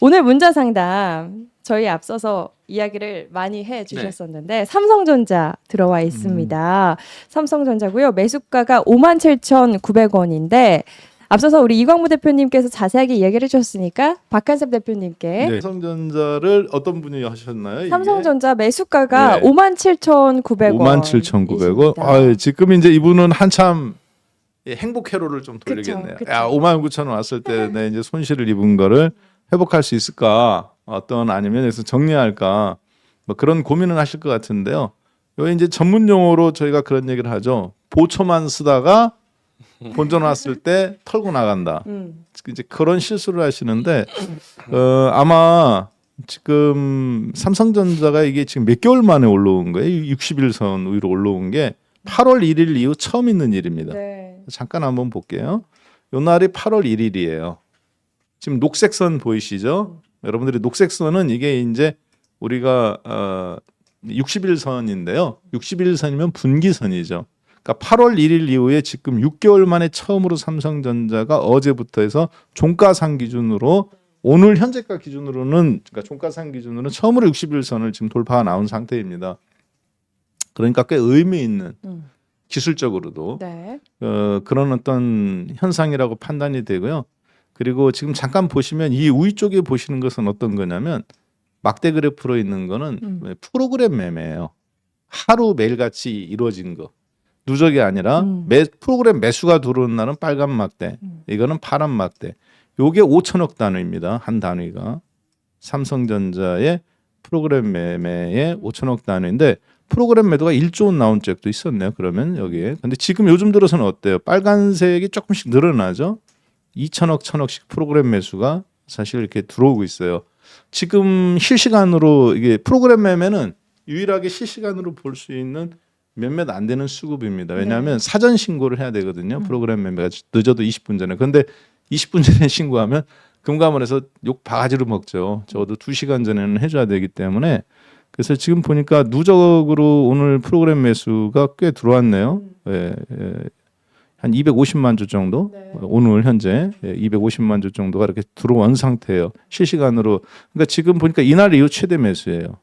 오늘 문자 상담 저희 앞서서 이야기를 많이 해 주셨었는데 삼성전자 들어와 있습니다. 삼성전자고요. 매수가가 57,900원인데 앞서서 우리 이광무 대표님께서 자세하게 이야기를 해주셨으니까 박한섭 대표님께 네. 삼성전자를 어떤 분이 하셨나요? 이게? 삼성전자 매수가가 네. 57,900원. 57,900원. 아, 지금 이제 이분은 한참 행복 회로를 좀 돌리겠네요. 그쵸. 야, 59,000원 왔을 때 내 이제 손실을 입은 거를 회복할 수 있을까? 어떤 아니면 여기서 정리할까? 뭐 그런 고민을 하실 것 같은데요. 여기 이제 전문 용어로 저희가 그런 얘기를 하죠. 보초만 쓰다가 본전 왔을 때 털고 나간다. 이제 그런 실수를 하시는데 아마 지금 삼성전자가 이게 지금 몇 개월 만에 올라온 거예요. 60일선 위로 올라온 게 8월 1일 이후 처음 있는 일입니다. 네. 잠깐 한번 볼게요. 요 날이 8월 1일이에요. 지금 녹색선 보이시죠? 여러분들이 녹색선은 이게 이제 우리가 60일선인데요. 60일선이면 분기선이죠. 그러니까 8월 1일 이후에 지금 6개월 만에 처음으로 삼성전자가 어제부터 해서 종가상 기준으로 오늘 현재가 기준으로는 그러니까 종가상 기준으로는 처음으로 60일선을 지금 돌파가 나온 상태입니다. 그러니까 꽤 의미 있는 기술적으로도 네. 그런 어떤 현상이라고 판단이 되고요. 그리고 지금 잠깐 보시면 이 위쪽에 보시는 것은 어떤 거냐면 막대 그래프로 있는 거는 프로그램 매매예요. 하루 매일같이 이루어진 거. 누적이 아니라 프로그램 매수가 들어오는 날은 빨간 막대, 이거는 파란 막대. 요게 5천억 단위입니다. 한 단위가. 삼성전자의 프로그램 매매의 5천억 단위인데 프로그램 매도가 1조 원 나온 적도 있었네요. 그러면 여기에. 근데 지금 요즘 들어서는 어때요? 빨간색이 조금씩 늘어나죠. 2천억, 1천억씩 프로그램 매수가 사실 이렇게 들어오고 있어요. 지금 실시간으로 이게 프로그램 매매는 유일하게 실시간으로 볼 수 있는 몇몇 안 되는 수급입니다. 왜냐하면 사전 신고를 해야 되거든요. 프로그램 매매가 늦어도 20분 전에. 그런데 20분 전에 신고하면 금감원에서 욕 바가지로 먹죠. 적어도 2시간 전에는 해줘야 되기 때문에. 그래서 지금 보니까 누적으로 오늘 프로그램 매수가 꽤 들어왔네요. 한 250만 주 정도 오늘 현재 250만 주 정도가 이렇게 들어온 상태예요. 실시간으로. 그러니까 지금 보니까 이날 이후 최대 매수예요.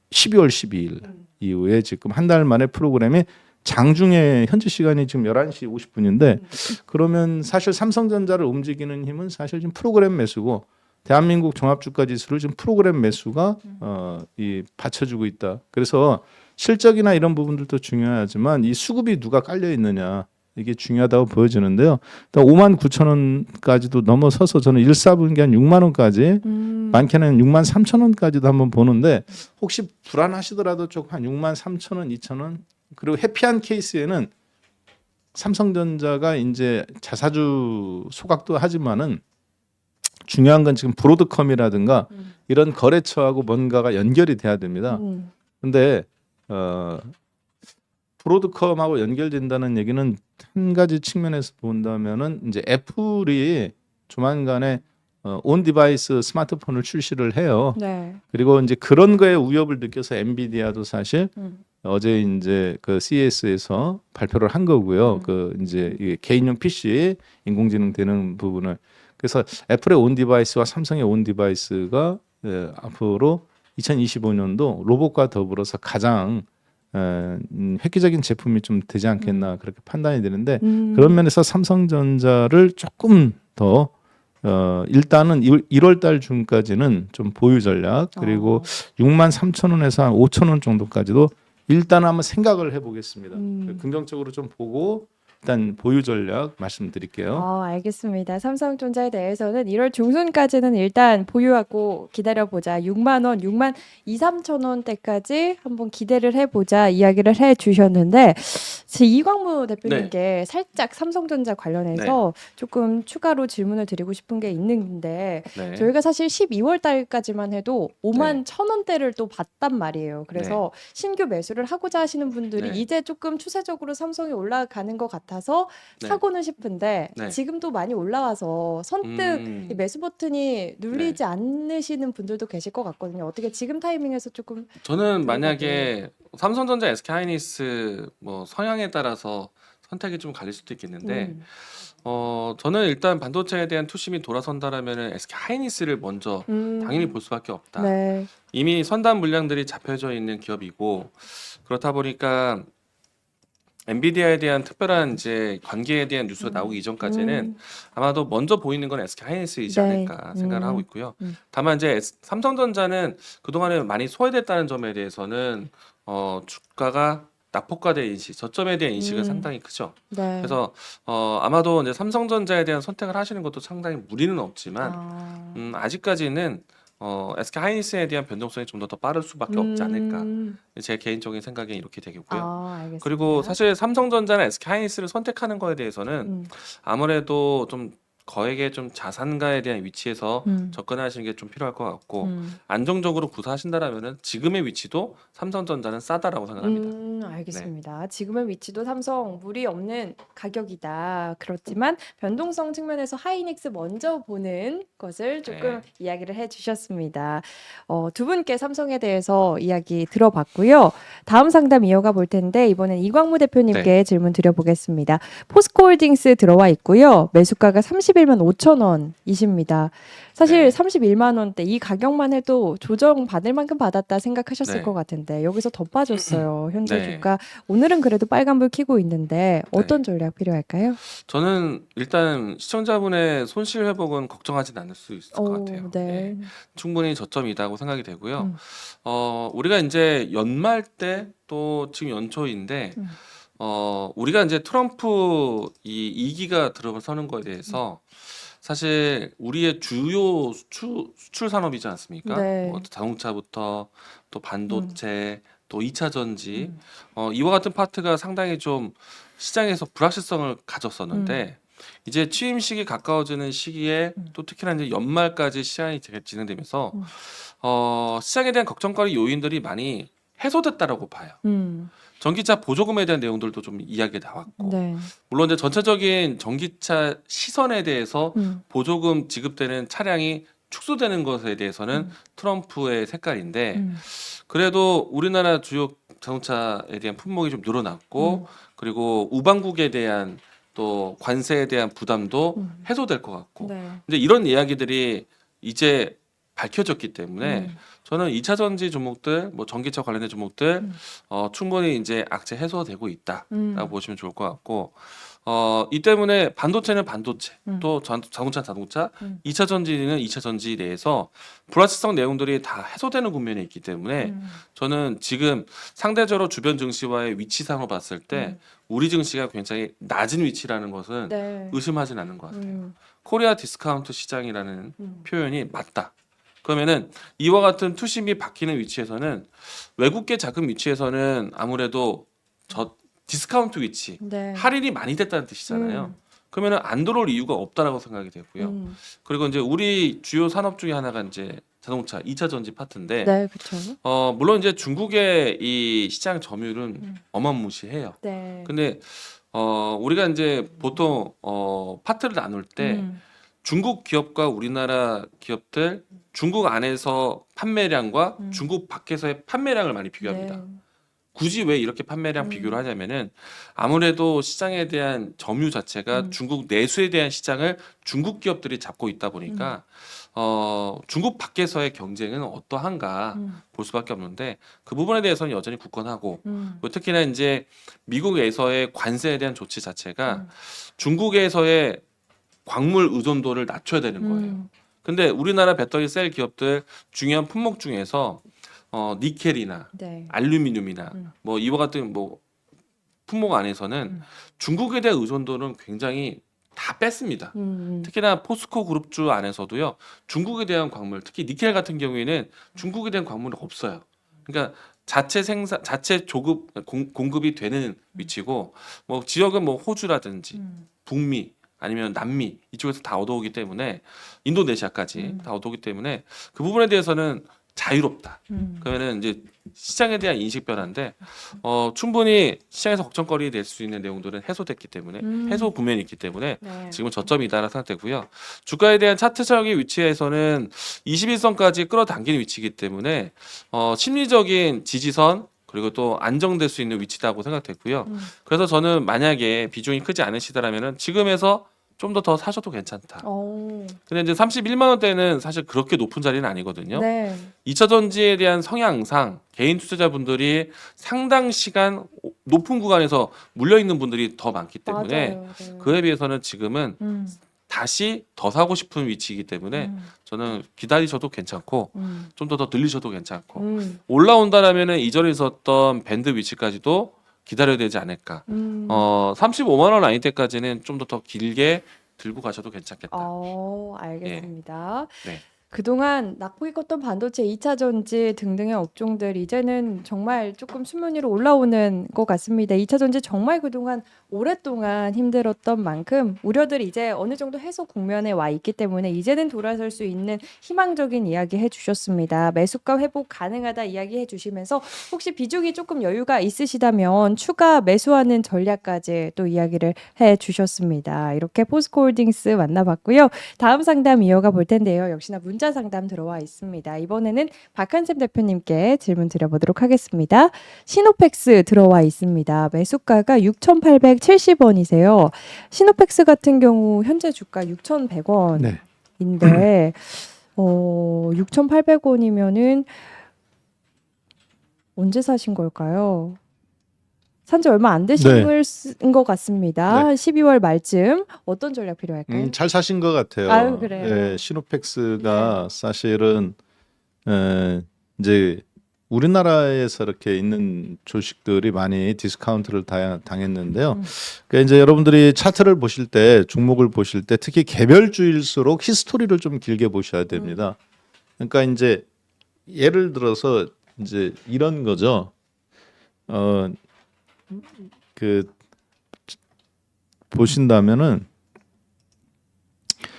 12월 12일 이후에 지금 한 달 만에 프로그램이 장중에 현재 시간이 지금 11시 50분인데 그러면 사실 삼성전자를 움직이는 힘은 사실 지금 프로그램 매수고 대한민국 종합주가 지수를 지금 프로그램 매수가 이 받쳐주고 있다. 그래서 실적이나 이런 부분들도 중요하지만 이 수급이 누가 깔려 있느냐 이게 중요하다고 보여지는데요. 59,000원까지도 넘어서서 저는 1사분기 한 6만 원까지 많게는 6만 3천 원까지도 한번 보는데 혹시 불안하시더라도 조금 한 6만 3천 원, 2천 원 그리고 해피한 케이스에는 삼성전자가 이제 자사주 소각도 하지만은 중요한 건 지금 브로드컴이라든가 이런 거래처하고 뭔가가 연결이 돼야 됩니다. 근데 브로드컴하고 연결된다는 얘기는 한 가지 측면에서 본다면은 이제 애플이 조만간에 온 디바이스 스마트폰을 출시를 해요. 네. 그리고 이제 그런 거에 위협을 느껴서 엔비디아도 사실 어제 이제 그 CES에서 발표를 한 거고요. 그 이제 이 개인용 PC 인공지능 되는 부분을 그래서 애플의 온 디바이스와 삼성의 온 디바이스가 앞으로 2025년도 로봇과 더불어서 가장 획기적인 제품이 좀 되지 않겠나 그렇게 판단이 되는데 그런 면에서 삼성전자를 조금 더 일단은 1월 달 중까지는 좀 보유 전략 그리고 6만 3천 원에서 한 5천 원 정도까지도 일단 한번 생각을 해보겠습니다. 긍정적으로 좀 보고 일단 보유 전략 말씀드릴게요. 알겠습니다. 삼성전자에 대해서는 1월 중순까지는 일단 보유하고 기다려보자. 6만 원, 6만 2, 3천 원대까지 한번 기대를 해보자 이야기를 해주셨는데 이광무 대표님께 살짝 삼성전자 관련해서 조금 추가로 질문을 드리고 싶은 게 있는데 저희가 사실 12월 달까지만 해도 5만 1천 원대를 또 봤단 말이에요. 그래서 신규 매수를 하고자 하시는 분들이 이제 조금 추세적으로 삼성이 올라가는 것 같아서 사고는 싶은데 지금도 많이 올라와서 선뜻 이 매수 버튼이 눌리지 않으시는 분들도 계실 것 같거든요. 어떻게 지금 타이밍에서 조금 저는 만약에 삼성전자, SK하이닉스 뭐 성향에 따라서 선택이 좀 갈릴 수도 있겠는데 저는 일단 반도체에 대한 투심이 돌아선다라면은 SK 하이닉스를 먼저 당연히 볼 수밖에 없다. 네. 이미 선단 물량들이 잡혀져 있는 기업이고 그렇다 보니까 엔비디아에 대한 특별한 이제 관계에 대한 뉴스가 나오기 이전까지는 아마도 먼저 보이는 건 SK 하이닉스이지 네. 않을까 생각을 하고 있고요. 음. 다만 이제 삼성전자는 그동안에 많이 소외됐다는 점에 대해서는 주가가 낙폭과대 인식, 저점에 대한 인식은 상당히 크죠. 네. 그래서 아마도 이제 삼성전자에 대한 선택을 하시는 것도 상당히 무리는 없지만 아직까지는 SK 하이닉스에 대한 변동성이 좀 더 빠를 수밖에 없지 않을까. 제 개인적인 생각에 이렇게 되겠고요. 알겠습니다. 그리고 사실 삼성전자나 SK 하이닉스를 선택하는 거에 대해서는 아무래도 좀 거액의 좀 자산가에 대한 위치에서 접근하시는 게 좀 필요할 것 같고 안정적으로 구사하신다라면은 지금의 위치도 삼성전자는 싸다라고 생각합니다. 알겠습니다. 지금의 위치도 삼성 무리 없는 가격이다. 그렇지만 변동성 측면에서 하이닉스 먼저 보는 것을 조금 이야기를 해주셨습니다. 두 분께 삼성에 대해서 이야기 들어봤고요. 다음 상담 이어가 볼 텐데 이번엔 이광무 대표님께 질문 드려보겠습니다. 포스코홀딩스 들어와 있고요. 매수가가 31만 5천 원이십니다. 사실 31만 원대 이 가격만 해도 조정 받을 만큼 받았다 생각하셨을 것 같은데 여기서 더 빠졌어요. 현재 주가 오늘은 그래도 빨간불 켜고 있는데 어떤 전략 필요할까요? 저는 일단 시청자분의 손실 회복은 걱정하진 않을 수 있을 것 같아요. 네. 충분히 저점이다고 생각이 되고요. 우리가 이제 연말 때 또 지금 연초인데 우리가 이제 트럼프 이 2기가 들어서는 거에 대해서 사실 우리의 주요 수출 산업이지 않습니까? 네. 뭐 자동차부터 또 반도체 또 2차 전지 이와 같은 파트가 상당히 좀 시장에서 불확실성을 가졌었는데 이제 취임식이 가까워지는 시기에 또 특히나 이제 연말까지 시장이 진행되면서 시장에 대한 걱정거리 요인들이 많이 해소됐다라고 봐요. 전기차 보조금에 대한 내용들도 좀 이야기가 나왔고 네. 물론 이제 전체적인 전기차 시선에 대해서 보조금 지급되는 차량이 축소되는 것에 대해서는 트럼프의 색깔인데 그래도 우리나라 주요 자동차에 대한 품목이 좀 늘어났고 그리고 우방국에 대한 또 관세에 대한 부담도 해소될 것 같고 근데 이런 이야기들이 이제 밝혀졌기 때문에 저는 2차 전지 종목들, 뭐 전기차 관련된 종목들 충분히 이제 악재 해소되고 있다라고 보시면 좋을 것 같고 이 때문에 반도체는 반도체, 또 자동차 2차 전지는 2차 전지 내에서 불확실성 내용들이 다 해소되는 국면에 있기 때문에 저는 지금 상대적으로 주변 증시와의 위치상으로 봤을 때 우리 증시가 굉장히 낮은 위치라는 것은 의심하진 않는 것 같아요. 코리아 디스카운트 시장이라는 표현이 맞다. 그러면은 이와 같은 투심이 박히는 위치에서는 외국계 자금 위치에서는 아무래도 저 디스카운트 위치, 할인이 많이 됐다는 뜻이잖아요. 그러면은 안 들어올 이유가 없다라고 생각이 되고요. 그리고 이제 우리 주요 산업 중에 하나가 이제 자동차 2차 전지 파트인데 네, 그렇죠. 물론 이제 중국의 이 시장 점유율은 어마무시해요. 근데 우리가 이제 보통 파트를 나눌 때 중국 기업과 우리나라 기업들 중국 안에서 판매량과 중국 밖에서의 판매량을 많이 비교합니다. 굳이 왜 이렇게 판매량 비교를 하냐면은 아무래도 시장에 대한 점유 자체가 중국 내수에 대한 시장을 중국 기업들이 잡고 있다 보니까 중국 밖에서의 경쟁은 어떠한가 볼 수밖에 없는데 그 부분에 대해서는 여전히 굳건하고 그리고 특히나 이제 미국에서의 관세에 대한 조치 자체가 중국에서의 광물 의존도를 낮춰야 되는 거예요. 근데 우리나라 배터리 셀 기업들 중요한 품목 중에서 니켈이나 알루미늄이나 뭐 이와 같은 뭐 품목 안에서는 중국에 대한 의존도는 굉장히 다 뺐습니다. 특히나 포스코 그룹주 안에서도요. 중국에 대한 광물, 특히 니켈 같은 경우에는 중국에 대한 광물이 없어요. 그러니까 자체 공급이 되는 위치고 뭐 지역은 뭐 호주라든지 북미 아니면 남미 이쪽에서 다 얻어오기 때문에 인도네시아까지 다 얻어오기 때문에 그 부분에 대해서는 자유롭다. 그러면은 이제 시장에 대한 인식 변화인데 충분히 시장에서 걱정거리 될 수 있는 내용들은 해소됐기 때문에 해소 국면이 있기 때문에 지금은 저점이다라고 생각되고요. 주가에 대한 차트적인 위치에서는 21선까지 끌어당기는 위치이기 때문에 심리적인 지지선 그리고 또 안정될 수 있는 위치다고 생각됐고요. 그래서 저는 만약에 비중이 크지 않으시다라면은 지금에서 좀 더 사셔도 괜찮다. 오. 근데 이제 31만 원대는 사실 그렇게 높은 자리는 아니거든요. 네. 2차 전지에 대한 성향상 개인 투자자분들이 상당 시간 높은 구간에서 물려 있는 분들이 더 많기 때문에 맞아요. 네. 그에 비해서는 지금은 다시 더 사고 싶은 위치이기 때문에 저는 기다리셔도 괜찮고 좀 더 들리셔도 괜찮고 올라온다라면은 이전에 있었던 밴드 위치까지도 기다려야 되지 않을까. 35만 원 아닐 때까지는 좀 더 길게 들고 가셔도 괜찮겠다. 알겠습니다. 네. 그동안 낙폭이 컸던 반도체, 2차 전지 등등의 업종들 이제는 정말 조금 수면 위로 올라오는 것 같습니다. 2차 전지 정말 그동안 오랫동안 힘들었던 만큼 우려들이 이제 어느 정도 해소 국면에 와 있기 때문에 이제는 돌아설 수 있는 희망적인 이야기 해주셨습니다. 매수가 회복 가능하다 이야기해 주시면서 혹시 비중이 조금 여유가 있으시다면 추가 매수하는 전략까지 또 이야기를 해주셨습니다. 이렇게 포스코홀딩스 만나봤고요. 다음 상담 이어가 볼 텐데요. 역시나 문자 상담 들어와 있습니다. 이번에는 박한샘 대표님께 질문 드려보도록 하겠습니다. 시노펙스 들어와 있습니다. 매수가가 6,870원이세요. 시노펙스 같은 경우 현재 주가 6,100원인데 네. 6,800원이면은 언제 사신 걸까요? 산지 얼마 안 되신 것 같습니다. 네. 12월 말쯤 어떤 전략 필요할까요? 잘 사신 것 같아요. 아유, 그래요. 예, 시노펙스가 사실은 이제 우리나라에서 이렇게 있는 주식들이 많이 디스카운트를 당했는데요. 그러니까 이제 여러분들이 차트를 보실 때, 종목을 보실 때 특히 개별주일수록 히스토리를 좀 길게 보셔야 됩니다. 그러니까 이제 예를 들어서 이제 이런 거죠. 보신다면은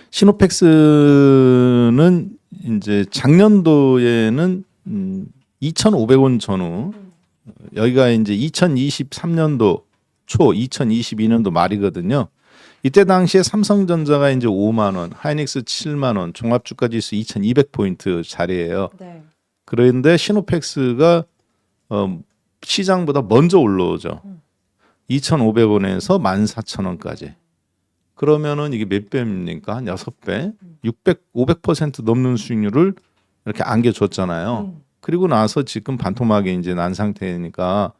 시노펙스는 이제 작년도에는 2,500원 전후 여기가 이제 2023년도 초 2022년도 말이거든요. 이때 당시에 삼성전자가 이제 5만 원, 하이닉스 7만 원, 종합주가지수 2,200포인트 자리예요. 네. 그런데 시노펙스가 시장보다 먼저 올라오죠. 2,500원에서 14,000원까지. 그러면은 이게 몇 배입니까? 한 6배. 500% 넘는 수익률을 이렇게 안겨줬잖아요. 그리고 나서 지금 반토막이 이제 난 상태니까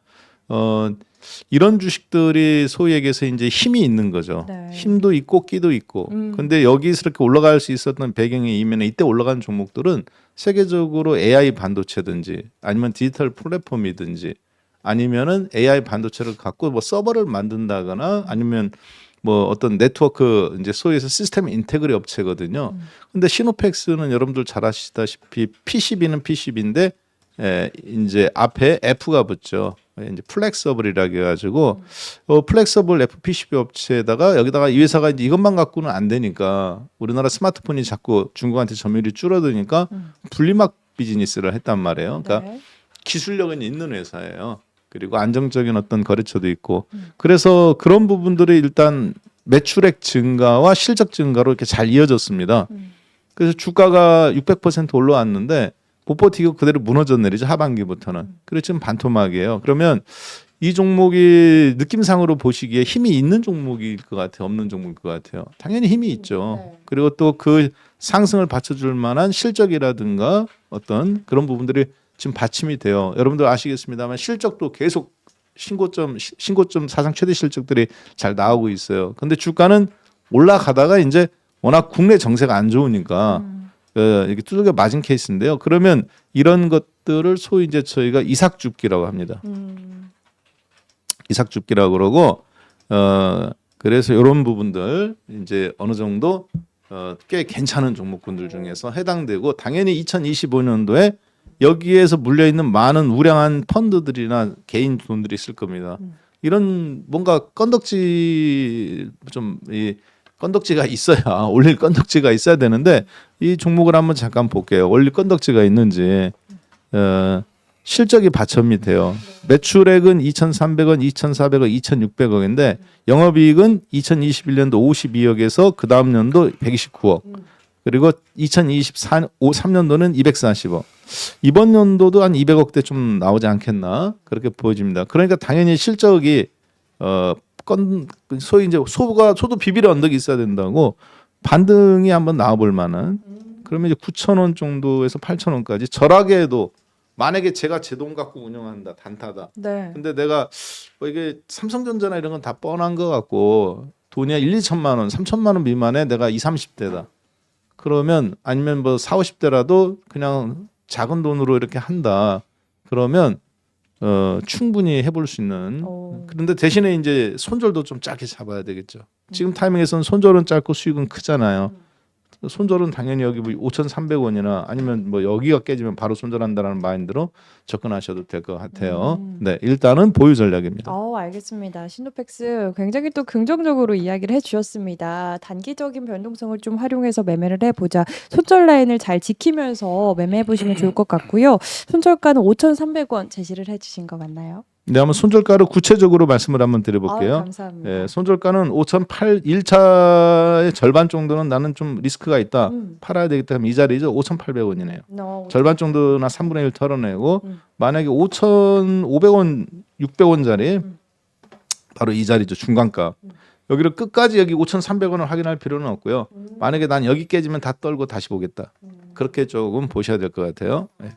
이런 주식들이 소위 얘기해서 이제 힘이 있는 거죠. 네. 힘도 있고 끼도 있고. 근데 여기서 이렇게 올라갈 수 있었던 배경이 이면에 이때 올라간 종목들은 세계적으로 AI 반도체든지 아니면 디지털 플랫폼이든지 아니면은 AI 반도체를 갖고 뭐 서버를 만든다거나 아니면 뭐 어떤 네트워크 이제 소위에서 시스템 인테그리 업체거든요. 근데 시노펙스는 여러분들 잘 아시다시피 PCB는 PCB인데 이제 앞에 F가 붙죠. 이제 플렉서블이라고 해가지고 플렉서블 FPCB 업체에다가 여기다가 이 회사가 이제 이것만 갖고는 안 되니까 우리나라 스마트폰이 자꾸 중국한테 점유율이 줄어드니까 분리막 비즈니스를 했단 말이에요. 그러니까 네. 기술력은 있는 회사예요. 그리고 안정적인 어떤 거래처도 있고 그래서 그런 부분들이 일단 매출액 증가와 실적 증가로 이렇게 잘 이어졌습니다. 그래서 주가가 600% 올라왔는데 보포티가 그대로 무너져 내리죠. 하반기부터는. 그래서 지금 반토막이에요. 그러면 이 종목이 느낌상으로 보시기에 힘이 있는 종목일 것 같아요. 없는 종목일 것 같아요. 당연히 힘이 있죠. 네. 그리고 또 그 상승을 받쳐줄 만한 실적이라든가 어떤 그런 부분들이 지금 받침이 돼요. 여러분들 아시겠습니다만 실적도 계속 신고점 사상 최대 실적들이 잘 나오고 있어요. 근데 주가는 올라가다가 이제 워낙 국내 정세가 안 좋으니까 이렇게 두들겨 맞은 케이스인데요. 그러면 이런 것들을 소위 이제 저희가 이삭줍기라고 합니다. 이삭줍기라고 그러고 그래서 이런 부분들 이제 어느 정도 꽤 괜찮은 종목군들 중에서 해당되고 당연히 2025년도에 여기에서 물려 있는 많은 우량한 펀드들이나 개인 돈들이 있을 겁니다. 이런 뭔가 건덕지가 있어야 올릴 건덕지가 있어야 되는데 이 종목을 한번 잠깐 볼게요. 올릴 건덕지가 있는지 실적이 받침이 돼요. 매출액은 2,300원, 2,400원, 2,600억인데 영업이익은 2021년도 52억에서 그 다음 년도 129억. 그리고 2023년도는 240억. 이번 연도도 한 200억대 좀 나오지 않겠나 그렇게 보여집니다. 그러니까 당연히 실적이 소위 이제 소도 비빌 언덕이 있어야 된다고 반등이 한번 나와볼 만한 그러면 이제 9,000원 정도에서 8,000원까지 절하게 해도 만약에 제가 제 돈 갖고 운영한다 단타다. 네. 근데 내가 뭐 이게 삼성전자나 이런 건 다 뻔한 것 같고 돈이 1, 2천만 원, 3천만 원 미만에 내가 20, 30대다. 그러면 아니면 뭐 4, 50대라도 그냥 작은 돈으로 이렇게 한다. 그러면 충분히 해볼 수 있는. 그런데 대신에 이제 손절도 좀 짧게 잡아야 되겠죠. 지금 타이밍에서는 손절은 짧고 수익은 크잖아요. 손절은 당연히 여기 뭐 5,300원이나 아니면 뭐 여기가 깨지면 바로 손절한다라는 마인드로 접근하셔도 될 것 같아요. 네, 일단은 보유 전략입니다. 알겠습니다. 시노펙스 굉장히 또 긍정적으로 이야기를 해주셨습니다. 단기적인 변동성을 좀 활용해서 매매를 해보자. 손절 라인을 잘 지키면서 매매해 보시면 좋을 것 같고요. 손절가는 5,300원 제시를 해주신 거 맞나요? 네, 한번 손절가를 구체적으로 말씀을 한번 드려볼게요. 감사합니다. 예, 손절가는 1차의 절반 정도는 나는 좀 리스크가 있다. 팔아야 되겠다 하면 이 자리죠. 5,800원이네요. 절반 정도나 3분의 1 털어내고 만약에 5,500원, 600원짜리 바로 이 자리죠. 중간가. 여기를 끝까지 여기 5,300원을 확인할 필요는 없고요. 만약에 난 여기 깨지면 다 떨고 다시 보겠다. 그렇게 조금 보셔야 될 것 같아요. 예.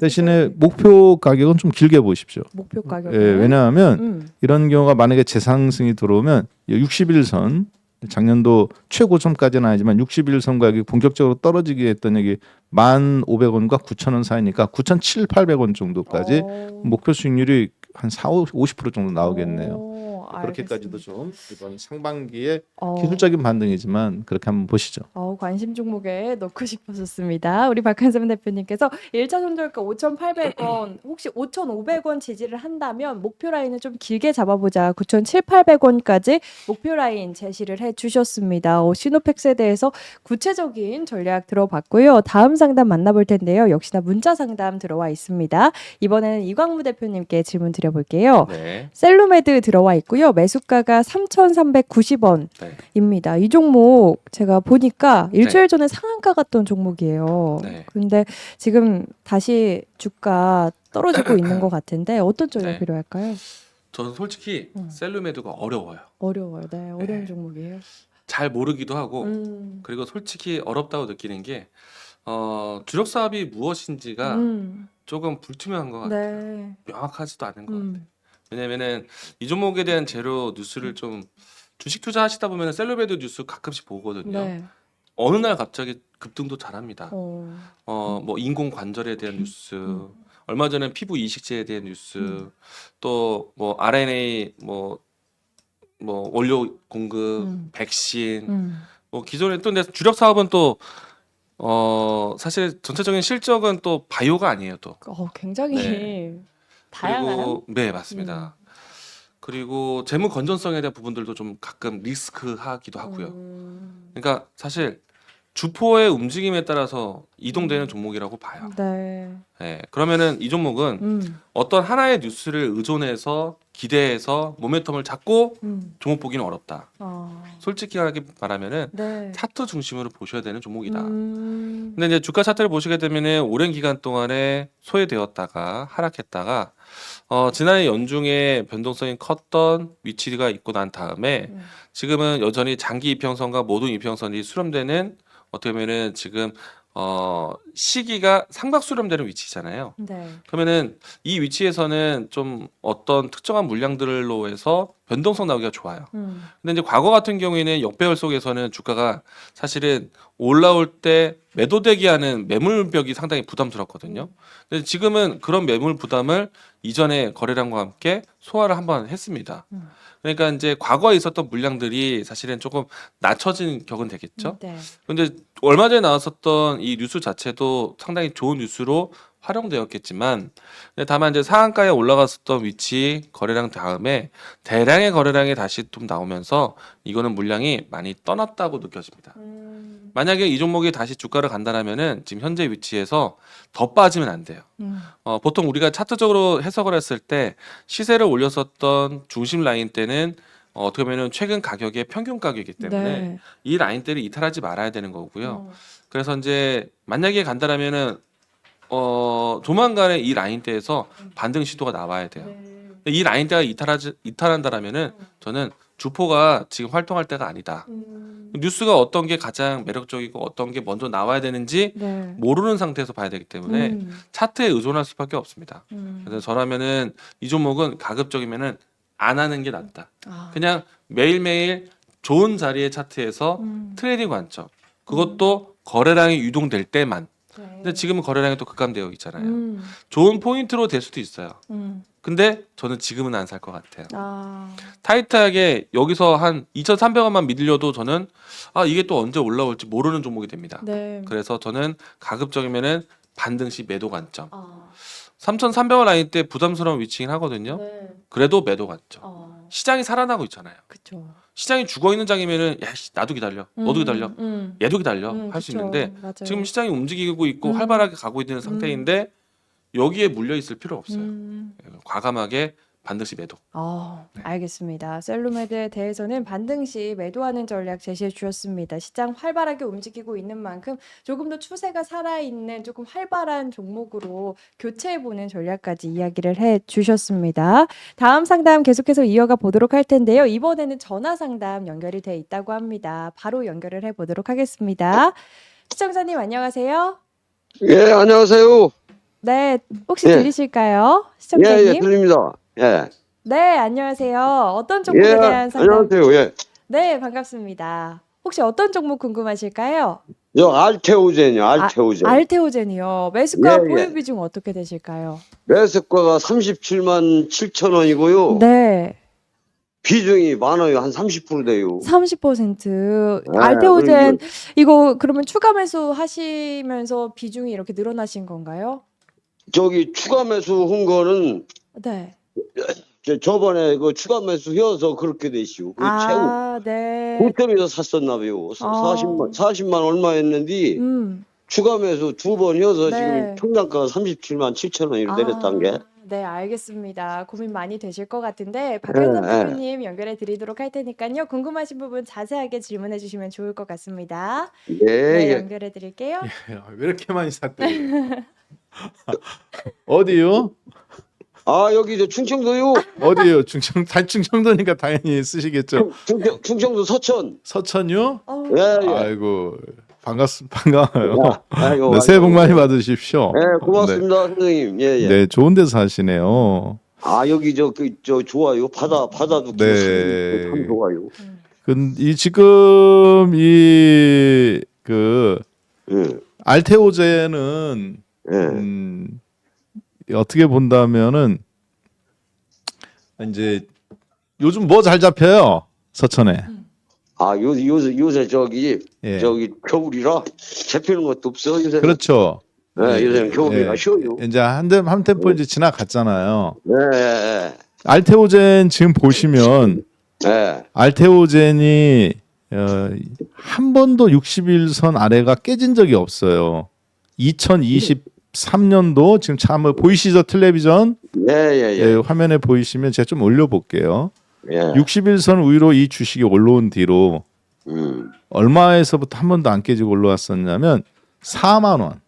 대신에 목표 가격은 좀 길게 보십시오. 목표 가격. 예, 왜냐하면 이런 경우가 만약에 재상승이 들어오면 61선 작년도 최고점까지는 아니지만 61선 가격이 본격적으로 떨어지게 했던 여기 1,500원과 9,000원 사이니까 9,700~800원 정도까지 목표 수익률이 한 50% 정도 나오겠네요. 그렇게까지도 좀 이번 상반기에 기술적인 반등이지만 그렇게 한번 보시죠. 관심 종목에 넣고 싶었습니다. 우리 박한샘 대표님께서 1차 손절가 5,800원 혹시 5,500원 지지를 한다면 목표 라인을 좀 길게 잡아보자. 9,700~800원까지 목표 라인 제시를 해주셨습니다. 시노펙스에 대해서 구체적인 전략 들어봤고요. 다음 상담 만나볼 텐데요. 역시나 문자 상담 들어와 있습니다. 이번에는 이광무 대표님께 질문 드려볼게요. 네. 셀루메드 들어와 있고요. 매수가가 3,390원입니다. 이 종목 제가 보니까 일주일 전에 상한가 갔던 종목이에요. 근데 지금 다시 주가 떨어지고 있는 것 같은데 어떤 전략 필요할까요? 저는 솔직히 셀루메드가 어려워요. 네, 어려운 종목이에요. 잘 모르기도 하고 그리고 솔직히 어렵다고 느끼는 게 주력 사업이 무엇인지가 조금 불투명한 것 같아요. 명확하지도 않은 것 같아요. 왜냐면은 이 종목에 대한 재료 뉴스를 좀 주식 투자하시다 보면 셀러베드 뉴스 가끔씩 보거든요. 어느 날 갑자기 급등도 잘합니다. 뭐 인공 관절에 대한 뉴스, 얼마 전에 피부 이식제에 대한 뉴스, 또 뭐 RNA 뭐 원료 공급, 백신, 뭐 기존에 또 근데 주력 사업은 또 사실 전체적인 실적은 또 바이오가 아니에요 또. 굉장히 다양한. 그리고 네 맞습니다. 그리고 재무 건전성에 대한 부분들도 좀 가끔 리스크하기도 하고요. 그러니까 사실 주포의 움직임에 따라서 이동되는 종목이라고 봐요. 네. 그러면은 이 종목은 어떤 하나의 뉴스를 의존해서 기대해서 모멘텀을 잡고 종목 보기는 어렵다. 솔직하게 말하면은 차트 중심으로 보셔야 되는 종목이다. 근데 이제 주가 차트를 보시게 되면은 오랜 기간 동안에 소외되었다가 하락했다가 지난해 연중에 변동성이 컸던 위치가 있고 난 다음에 지금은 여전히 장기 이평선과 모든 이평선이 수렴되는 어떻게 보면은 지금 시기가 상박 수렴되는 위치잖아요. 그러면은 이 위치에서는 좀 어떤 특정한 물량들로 해서 변동성 나오기가 좋아요. 근데 이제 과거 같은 경우에는 역배열 속에서는 주가가 사실은 올라올 때 매도되게 하는 매물벽이 상당히 부담스럽거든요. 근데 지금은 그런 매물 부담을 이전에 거래량과 함께 소화를 한번 했습니다. 그러니까 이제 과거에 있었던 물량들이 사실은 조금 낮춰진 격은 되겠죠. 근데 얼마 전에 나왔었던 이 뉴스 자체도 상당히 좋은 뉴스로 활용되었겠지만 다만 이제 상한가에 올라갔었던 위치 거래량 다음에 대량의 거래량이 다시 좀 나오면서 이거는 물량이 많이 떠났다고 느껴집니다. 만약에 이 종목이 다시 주가를 간다라면은 지금 현재 위치에서 더 빠지면 안 돼요. 보통 우리가 차트적으로 해석을 했을 때 시세를 올렸었던 중심 라인 때는 어떻게 보면 최근 가격의 평균 가격이기 때문에 이 라인대를 이탈하지 말아야 되는 거고요. 그래서 이제 만약에 간다라면은 조만간에 이 라인대에서 반등 시도가 나와야 돼요. 이 라인대가 이탈한다라면은 저는 주포가 지금 활동할 때가 아니다. 뉴스가 어떤 게 가장 매력적이고 어떤 게 먼저 나와야 되는지 네. 모르는 상태에서 봐야 되기 때문에 차트에 의존할 수밖에 없습니다. 그래서 저라면은 이 종목은 가급적이면은 안 하는 게 낫다. 아. 그냥 매일매일 좋은 자리의 차트에서 트레이딩 관점. 그것도 거래량이 유동될 때만. 네. 근데 지금은 거래량이 또 급감되어 있잖아요. 좋은 포인트로 될 수도 있어요. 근데 저는 지금은 안 살 것 같아요. 아. 타이트하게 여기서 한 2,300원만 밀려도 저는 이게 또 언제 올라올지 모르는 종목이 됩니다. 네. 그래서 저는 가급적이면은 반등시 매도 관점. 아. 3,300원 라인 때 부담스러운 위치긴 하거든요. 네. 그래도 매도 관점. 시장이 살아나고 있잖아요. 그렇죠. 시장이 죽어 있는 장이면은 야 나도 기다려, 너도 기다려, 얘도 기다려 할 수 그쵸. 있는데 맞아요. 지금 시장이 움직이고 있고 활발하게 가고 있는 상태인데 여기에 물려 있을 필요 없어요. 과감하게 반드시 매도. 알겠습니다. 셀루메드에 대해서는 반등시 매도하는 전략 제시해 주셨습니다. 시장 활발하게 움직이고 있는 만큼 조금 더 추세가 살아있는 조금 활발한 종목으로 교체해보는 전략까지 이야기를 해 주셨습니다. 다음 상담 계속해서 이어가 보도록 할 텐데요. 이번에는 전화 상담 연결이 돼 있다고 합니다. 바로 연결을 해보도록 하겠습니다. 시청자님 안녕하세요. 예, 안녕하세요. 네, 혹시 예. 들리실까요? 예, 시청자님? 예, 들립니다. 예. 네, 안녕하세요. 어떤 종목에 예, 대한 상담? 안녕하세요. 예. 네, 반갑습니다. 혹시 어떤 종목 궁금하실까요? 저 알테오젠이요, 알테오젠. 알테오젠이요. 매수가 예, 예. 보유 비중 어떻게 되실까요? 매수가가 37만 7천 원이고요. 네, 비중이 많아요. 한 30% 돼요. 30%. 네, 알테오젠 이거 그러면 추가 매수 하시면서 비중이 이렇게 늘어나신 건가요? 저기 추가 매수한 거는 네. 저번에 그 추가 매수해서 그렇게 되시오. 그 최고 네. 고점에서 샀었나 봐요. 40만 얼마였는데 추가 매수 두 번 해서 네. 지금 총장가가 37만 7천 원으로 내렸단 게. 네, 알겠습니다. 고민 많이 되실 것 같은데 박현선 대표님 연결해 드리도록 할 테니까요. 궁금하신 부분 자세하게 질문해 주시면 좋을 것 같습니다. 예, 네, 예. 연결해 드릴게요. 왜 이렇게 많이 샀대요? 어디요? 여기 저 충청도요. 어디요? 충청도니까 당연히 쓰시겠죠. 충청도 서천. 서천요? 예, 예. 아이고 반가워요. 아이고, 네, 새해 복 많이 받으십시오. 네, 고맙습니다, 선생님. 예, 예. 네, 좋은 데서 사시네요. 여기 저 좋아요. 바다도 네. 참 좋아요. 이 지금 그 예. 알테오젠은 예. 어떻게 본다면은 이제 요즘 뭐 잘 잡혀요? 서천에. 요새 저기 예. 겨울이라 잡히는 것도 없어 요새. 그렇죠. 네, 요새는 겨울이라 예. 쉬어요. 이제 한 템포 이제 지나갔잖아요. 네, 예, 알테오젠 지금 보시면 예. 알테오젠이 한 번도 60일선 아래가 깨진 적이 없어요. 2023년도 지금 참 보이시죠? 텔레비전 예. 화면에 보이시면 제가 좀 올려볼게요. 예. 60일선 위로 이 주식이 올라온 뒤로 얼마에서부터 한 번도 안 깨지고 올라왔었냐면 4만 원.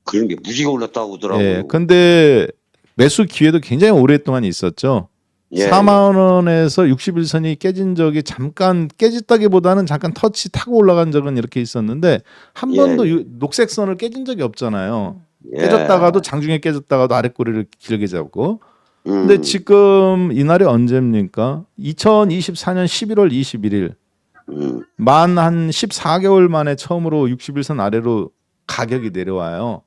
그런 게 무지가 올랐다고 하더라고요. 예. 근데 매수 기회도 굉장히 오랫동안 있었죠. 예. 4만 원에서 60일선이 깨진 적이 잠깐 깨졌다기보다는 잠깐 터치 타고 올라간 적은 이렇게 있었는데 한 예. 번도 녹색선을 깨진 적이 없잖아요. 예. 깨졌다가도 장중에 깨졌다가도 아랫꼬리를 길게 잡고. 근데 지금 이날이 언제입니까? 2024년 11월 21일. 만 한 14개월 만에 처음으로 60일선 아래로 가격이 내려와요.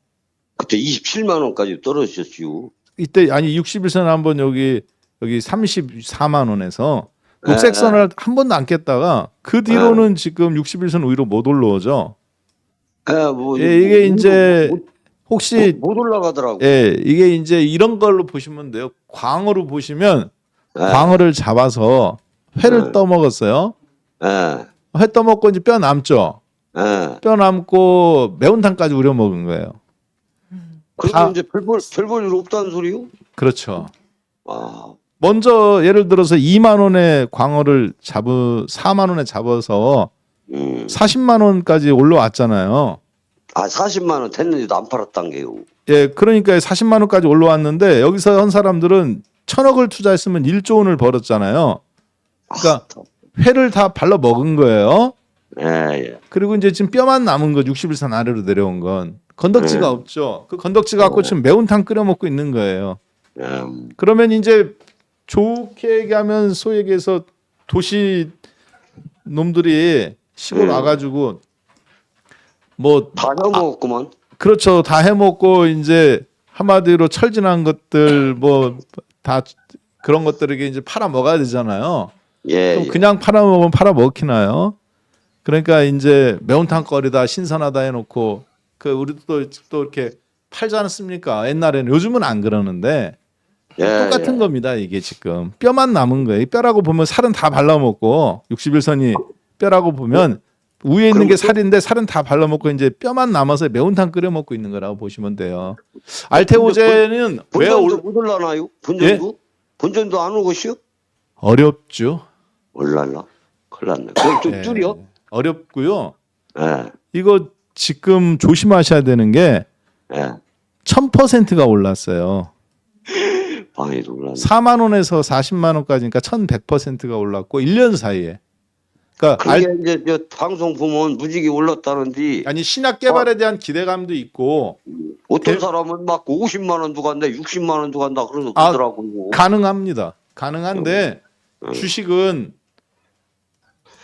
그때 27만 원까지 떨어졌죠. 이때 아니 60일선 한번 여기 34만 원에서 녹색선을 한 번도 안 깼다가 그 뒤로는 지금 60일선 위로 못 올라오죠. 이게 이제 혹시 못 올라가더라고. 이게 이제 이런 걸로 보시면 돼요. 광어로 보시면 광어를 잡아서 회를 떠먹었어요. 회 떠먹고 이제 뼈 남죠. 뼈 남고 매운탕까지 우려 먹은 거예요. 그래도 이제 별 볼 일 없다는 소리요? 그렇죠. 아, 먼저 예를 들어서 2만 원에 광어를 4만 원에 잡아서 40만 원까지 올라왔잖아요. 40만 원 됐는데도 안 팔았단 게요. 예, 그러니까 40만 원까지 올라왔는데 여기서 한 사람들은 1,000억을 투자했으면 1조 원을 벌었잖아요. 그러니까 회를 다 발라 먹은 거예요. 예, 예. 그리고 이제 지금 뼈만 남은 거 60일선 아래로 내려온 건 건덕지가 없죠. 그 건덕지 갖고 지금 매운탕 끓여 먹고 있는 거예요. 그러면 이제 좋게 얘기하면 소위 얘기해서 도시 놈들이 시골 와가지고 뭐 다 해먹었구만. 그렇죠. 다 해먹고 이제 한마디로 철진한 것들 뭐 다 그런 것들에게 이제 팔아 먹어야 되잖아요. 예, 또 예. 그냥 팔아 먹으면 팔아 먹히나요? 그러니까 이제 매운탕거리다 신선하다 해놓고 그 우리도 또 이렇게 팔지 않았습니까? 옛날에는 요즘은 안 그러는데 예, 똑같은 예. 겁니다. 이게 지금 뼈만 남은 거예요. 이 뼈라고 보면 살은 다 발라먹고 61선이 뼈라고 보면 위에 있는 게 살인데 살은 다 발라먹고 이제 뼈만 남아서 매운탕 끓여 먹고 있는 거라고 보시면 돼요. 알테오제는 왜 본전도 못 올라나요? 본전도? 예? 본전도 안 오고시요? 어렵죠? 올라나? 큰일 났네. 그럼 좀 예, 줄여? 어렵고요. 예, 이거 지금 조심하셔야 되는 게 예. 1000%가 올랐어요. 방에도 올라나. 4만 원에서 40만 원까지니까 1100%가 올랐고 1년 사이에. 그러니까 그게 이제 저 방송 보면 무지개 올랐다는데 아니 신약 개발에 대한 기대감도 있고 어떤 사람은 막 50만 원도 간다, 60만 원도 간다 그래서 아, 그러더라고요. 가능합니다. 가능한데 주식은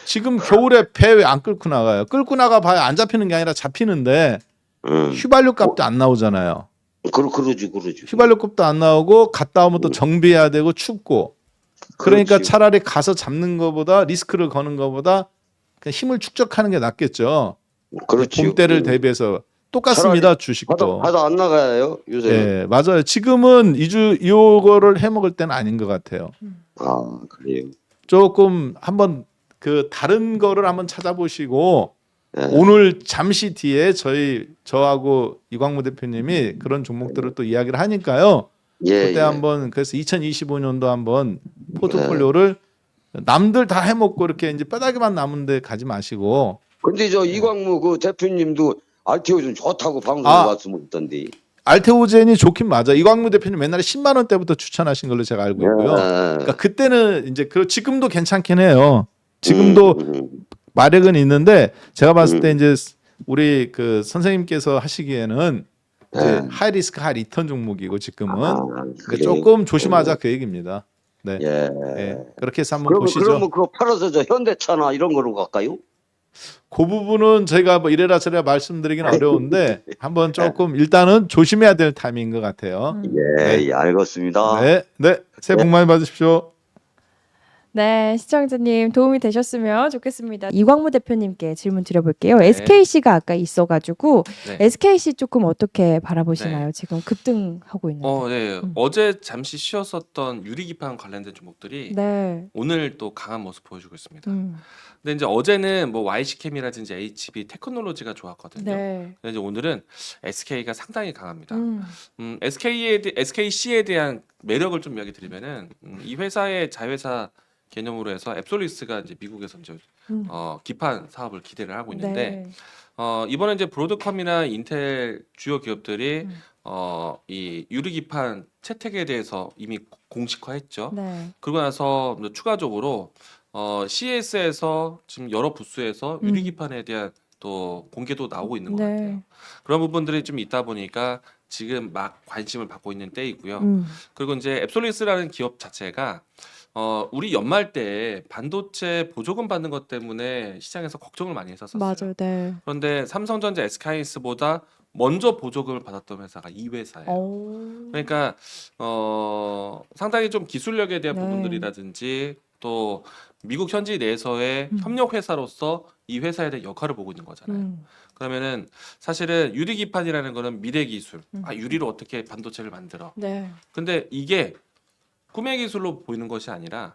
지금 겨울에 배 왜 안 끌고 나가요? 끌고 나가 봐야 안 잡히는 게 아니라 잡히는데 휘발유 값도 안 나오잖아요. 그러지. 휘발유 값도 안 나오고 갔다 오면 또 정비해야 되고 춥고 그러니까 그렇지. 차라리 가서 잡는 것보다 리스크를 거는 것보다 그냥 힘을 축적하는 게 낫겠죠. 그렇지. 봄 때를 대비해서 똑같습니다. 주식도. 바다 안 나가요 요새. 예, 맞아요. 지금은 이거를 해 먹을 때는 아닌 것 같아요. 아 그래요. 조금 한번 그 다른 거를 한번 찾아보시고 예. 오늘 잠시 뒤에 저하고 이광무 대표님이 그런 종목들을 또 이야기를 하니까요. 예, 그때 예. 한번 그래서 2025년도 한번 포트폴리오를 남들 다 해먹고 이렇게 이제 뼈다귀만 남은데 가지 마시고. 근데 저 이광무 그 대표님도 알테오 좀 좋다고 방송에 아. 왔으면 있던데. 알테오젠이 좋긴 맞아. 이광무 대표님 옛날에 10만 원대부터 추천하신 걸로 제가 알고 있고요. 예. 그러니까 그때는 이제 지금도 괜찮긴 해요. 지금도 마력은 있는데 제가 봤을 때 이제 우리 그 선생님께서 하시기에는 이제 하이 리스크 하이 리턴 종목이고 지금은 그러니까 그래요? 조금 조심하자 그 얘기입니다. 네. 예. 예. 그렇게 해서 한번 보시죠. 그러면 그거 팔아서 저 현대차나 이런 거로 갈까요? 그 부분은 저희가 뭐 이래라 저래라 말씀드리긴 어려운데 한번 조금 일단은 조심해야 될 타이밍인 것 같아요. 예, 예, 알겠습니다. 네, 네, 새해 복 많이 받으십시오. 네, 시청자님 도움이 되셨으면 좋겠습니다. 이광무 대표님께 질문 드려볼게요. 네. SKC가 아까 있어가지고 네. SKC 조금 어떻게 바라보시나요? 네. 지금 급등하고 있는데. 네. 어제 잠시 쉬었었던 유리기판 관련된 종목들이 네. 오늘 또 강한 모습 보여주고 있습니다. 음. 근데 이제 어제는 뭐 YC캠이라든지 HB 테크놀로지가 좋았거든요. 네. 근데 이제 오늘은 SK가 상당히 강합니다. 음. SKC에 대한 매력을 좀 이야기 드리면은 이 회사의 자회사 개념으로 해서 앱솔리스가 이제 미국에서 이제 기판 사업을 기대를 하고 있는데 네. 이번에 이제 브로드컴이나 인텔 주요 기업들이 이 유리기판 채택에 대해서 이미 공식화했죠. 네. 그러고 나서 추가적으로 CES에서 지금 여러 부스에서 유리기판에 대한 또 공개도 나오고 있는 것 네. 같아요. 그런 부분들이 좀 있다 보니까 지금 막 관심을 받고 있는 때이고요. 그리고 이제 앱솔리스라는 기업 자체가 우리 연말 때 반도체 보조금 받는 것 때문에 시장에서 걱정을 많이 했었어요. 맞아요. 네. 그런데 삼성전자, SK하이닉스보다 먼저 보조금을 받았던 회사가 이 회사예요. 오. 그러니까 상당히 좀 기술력에 대한 네. 부분들이라든지 또 미국 현지 내에서의 협력 회사로서 이 회사에 대한 역할을 보고 있는 거잖아요. 그러면은 사실은 유리기판이라는 거는 미래 기술. 유리로 어떻게 반도체를 만들어. 네. 근데 이게 꿈의 기술로 보이는 것이 아니라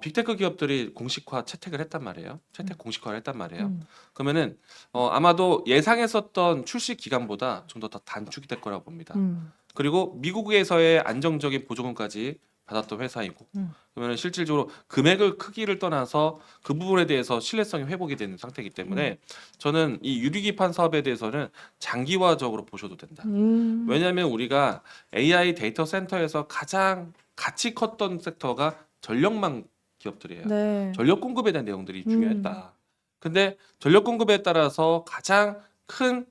빅테크 기업들이 공식화 채택을 했단 말이에요. 채택 공식화를 했단 말이에요. 그러면은 아마도 예상했었던 출시 기간보다 좀 더 단축이 될 거라고 봅니다. 그리고 미국에서의 안정적인 보조금까지 받았던 회사이고 그러면 실질적으로 금액을 크기를 떠나서 그 부분에 대해서 신뢰성이 회복이 되는 상태이기 때문에 저는 이 유리기판 사업에 대해서는 장기화적으로 보셔도 된다. 왜냐하면 우리가 AI 데이터 센터에서 가장 같이 컸던 섹터가 전력망 기업들이에요. 네. 전력 공급에 대한 내용들이 중요했다. 근데 전력 공급에 따라서 가장 큰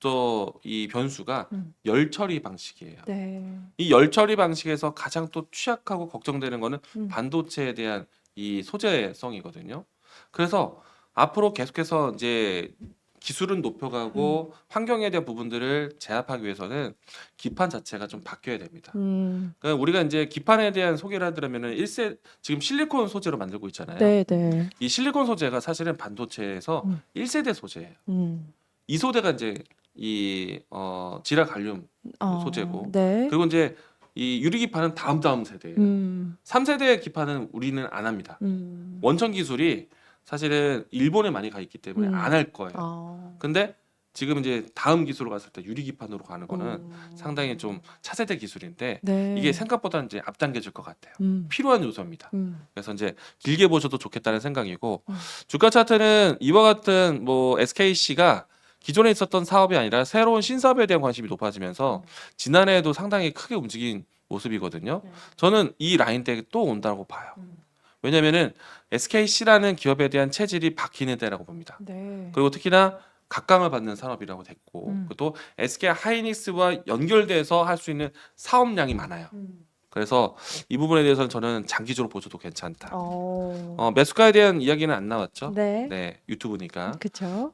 또 이 변수가 열 처리 방식이에요. 네. 이 열 처리 방식에서 가장 또 취약하고 걱정되는 거는 음. 반도체에 대한 이 소재성이거든요. 그래서 앞으로 계속해서 이제 기술은 높여가고 환경에 대한 부분들을 제압하기 위해서는 기판 자체가 좀 바뀌어야 됩니다. 그러니까 우리가 이제 기판에 대한 소개를 하더라면은 지금 실리콘 소재로 만들고 있잖아요. 네, 네. 이 실리콘 소재가 사실은 반도체에서 1세대 소재예요. 이 소재가 이제 이 지라 갈륨 소재고, 네. 그리고 이제 이 유리 기판은 다음 세대예요. 3세대 기판은 우리는 안 합니다. 원천 기술이 사실은 일본에 많이 가 있기 때문에 안 할 거예요. 근데 지금 이제 다음 기술로 갔을 때 유리 기판으로 가는 거는 상당히 좀 차세대 기술인데 네. 이게 생각보다 이제 앞당겨질 것 같아요. 필요한 요소입니다. 그래서 이제 길게 보셔도 좋겠다는 생각이고, 주가 차트는 이와 같은 뭐 SKC가 기존에 있었던 사업이 아니라 새로운 신사업에 대한 관심이 높아지면서 지난해에도 상당히 크게 움직인 모습이거든요. 저는 이 라인대 또 온다고 봐요. 왜냐면은 SKC라는 기업에 대한 체질이 바뀌는 때라고 봅니다. 네. 그리고 특히나 각광을 받는 산업이라고 됐고, 또 SK 하이닉스와 연결돼서 할 수 있는 사업량이 많아요. 그래서 이 부분에 대해서는 저는 장기적으로 보셔도 괜찮다. 매수가에 대한 이야기는 안 나왔죠. 네. 유튜브니까. 그렇죠.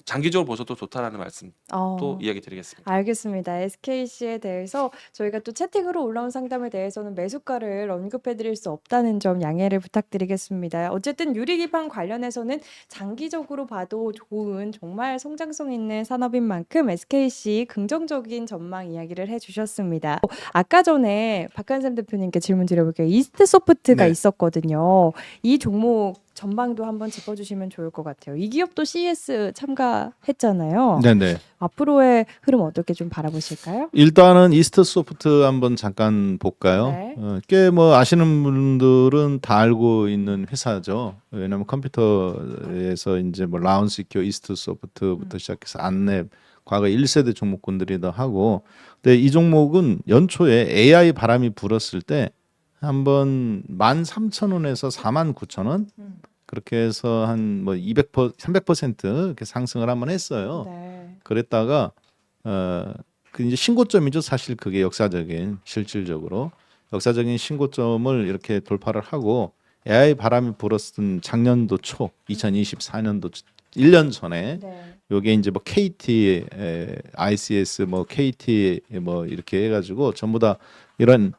장기적으로 보셔도 좋다라는 말씀 또 이야기 드리겠습니다. 알겠습니다. SKC에 대해서 저희가 또 채팅으로 올라온 상담에 대해서는 매수가를 언급해드릴 수 없다는 점 양해를 부탁드리겠습니다. 어쨌든 유리기판 관련해서는 장기적으로 봐도 좋은 정말 성장성 있는 산업인 만큼 SKC 긍정적인 전망 이야기를 해주셨습니다. 아까 전에 박한샘 대표님께 질문 드려볼게요. 이스트소프트가 네. 있었거든요. 이 종목 전망도 한번 짚어주시면 좋을 것 같아요. 이 기업도 CES 참가했잖아요. 네네. 앞으로의 흐름 어떻게 좀 바라보실까요? 일단은 이스트 소프트 한번 잠깐 볼까요? 네. 꽤 뭐 아시는 분들은 다 알고 있는 회사죠. 왜냐하면 컴퓨터에서 이제 뭐 라운시큐, 이스트 소프트부터 시작해서 안랩, 과거 1세대 종목군들이기도 하고, 근데 이 종목은 연초에 AI 바람이 불었을 때 한번 13,000원에서 49,000원 그렇게 해서 한 뭐 300% 이렇게 상승을 한번 했어요. 네. 그랬다가 그 이제 신고점이죠. 사실 그게 역사적인 실질적으로 역사적인 신고점을 이렇게 돌파를 하고 AI 바람이 불었던 작년도 초 2024년도 1년 전에 네. 요게 이제 뭐 KT, ICS, 뭐 KT 뭐 이렇게 해가지고 전부 다 이런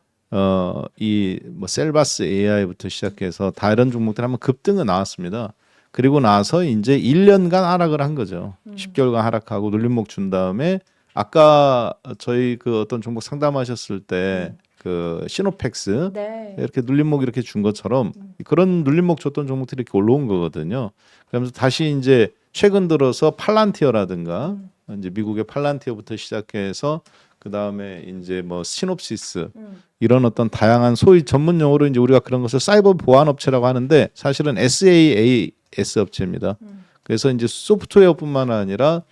이 뭐 셀바스 AI부터 시작해서 다 이런 종목들 한번 급등은 나왔습니다. 그리고 나서 이제 1년간 하락을 한 거죠. 10개월간 하락하고 눌림목 준 다음에 아까 저희 그 어떤 종목 상담하셨을 때 그 시노펙스 네. 이렇게 눌림목 이렇게 준 것처럼 그런 눌림목 줬던 종목들이 이렇게 올라온 거거든요. 그러면서 다시 이제 최근 들어서 팔란티어라든가 이제 미국의 팔란티어부터 시작해서 그 다음에 이제 뭐 시놉시스 이런 어떤 다양한 소위 전문 용어로 이제 우리가 그런 것을 사이버 보안 업체라고 하는데 사실은 SaaS 업체입니다. 그래서 이제 소프트웨어뿐만 아니라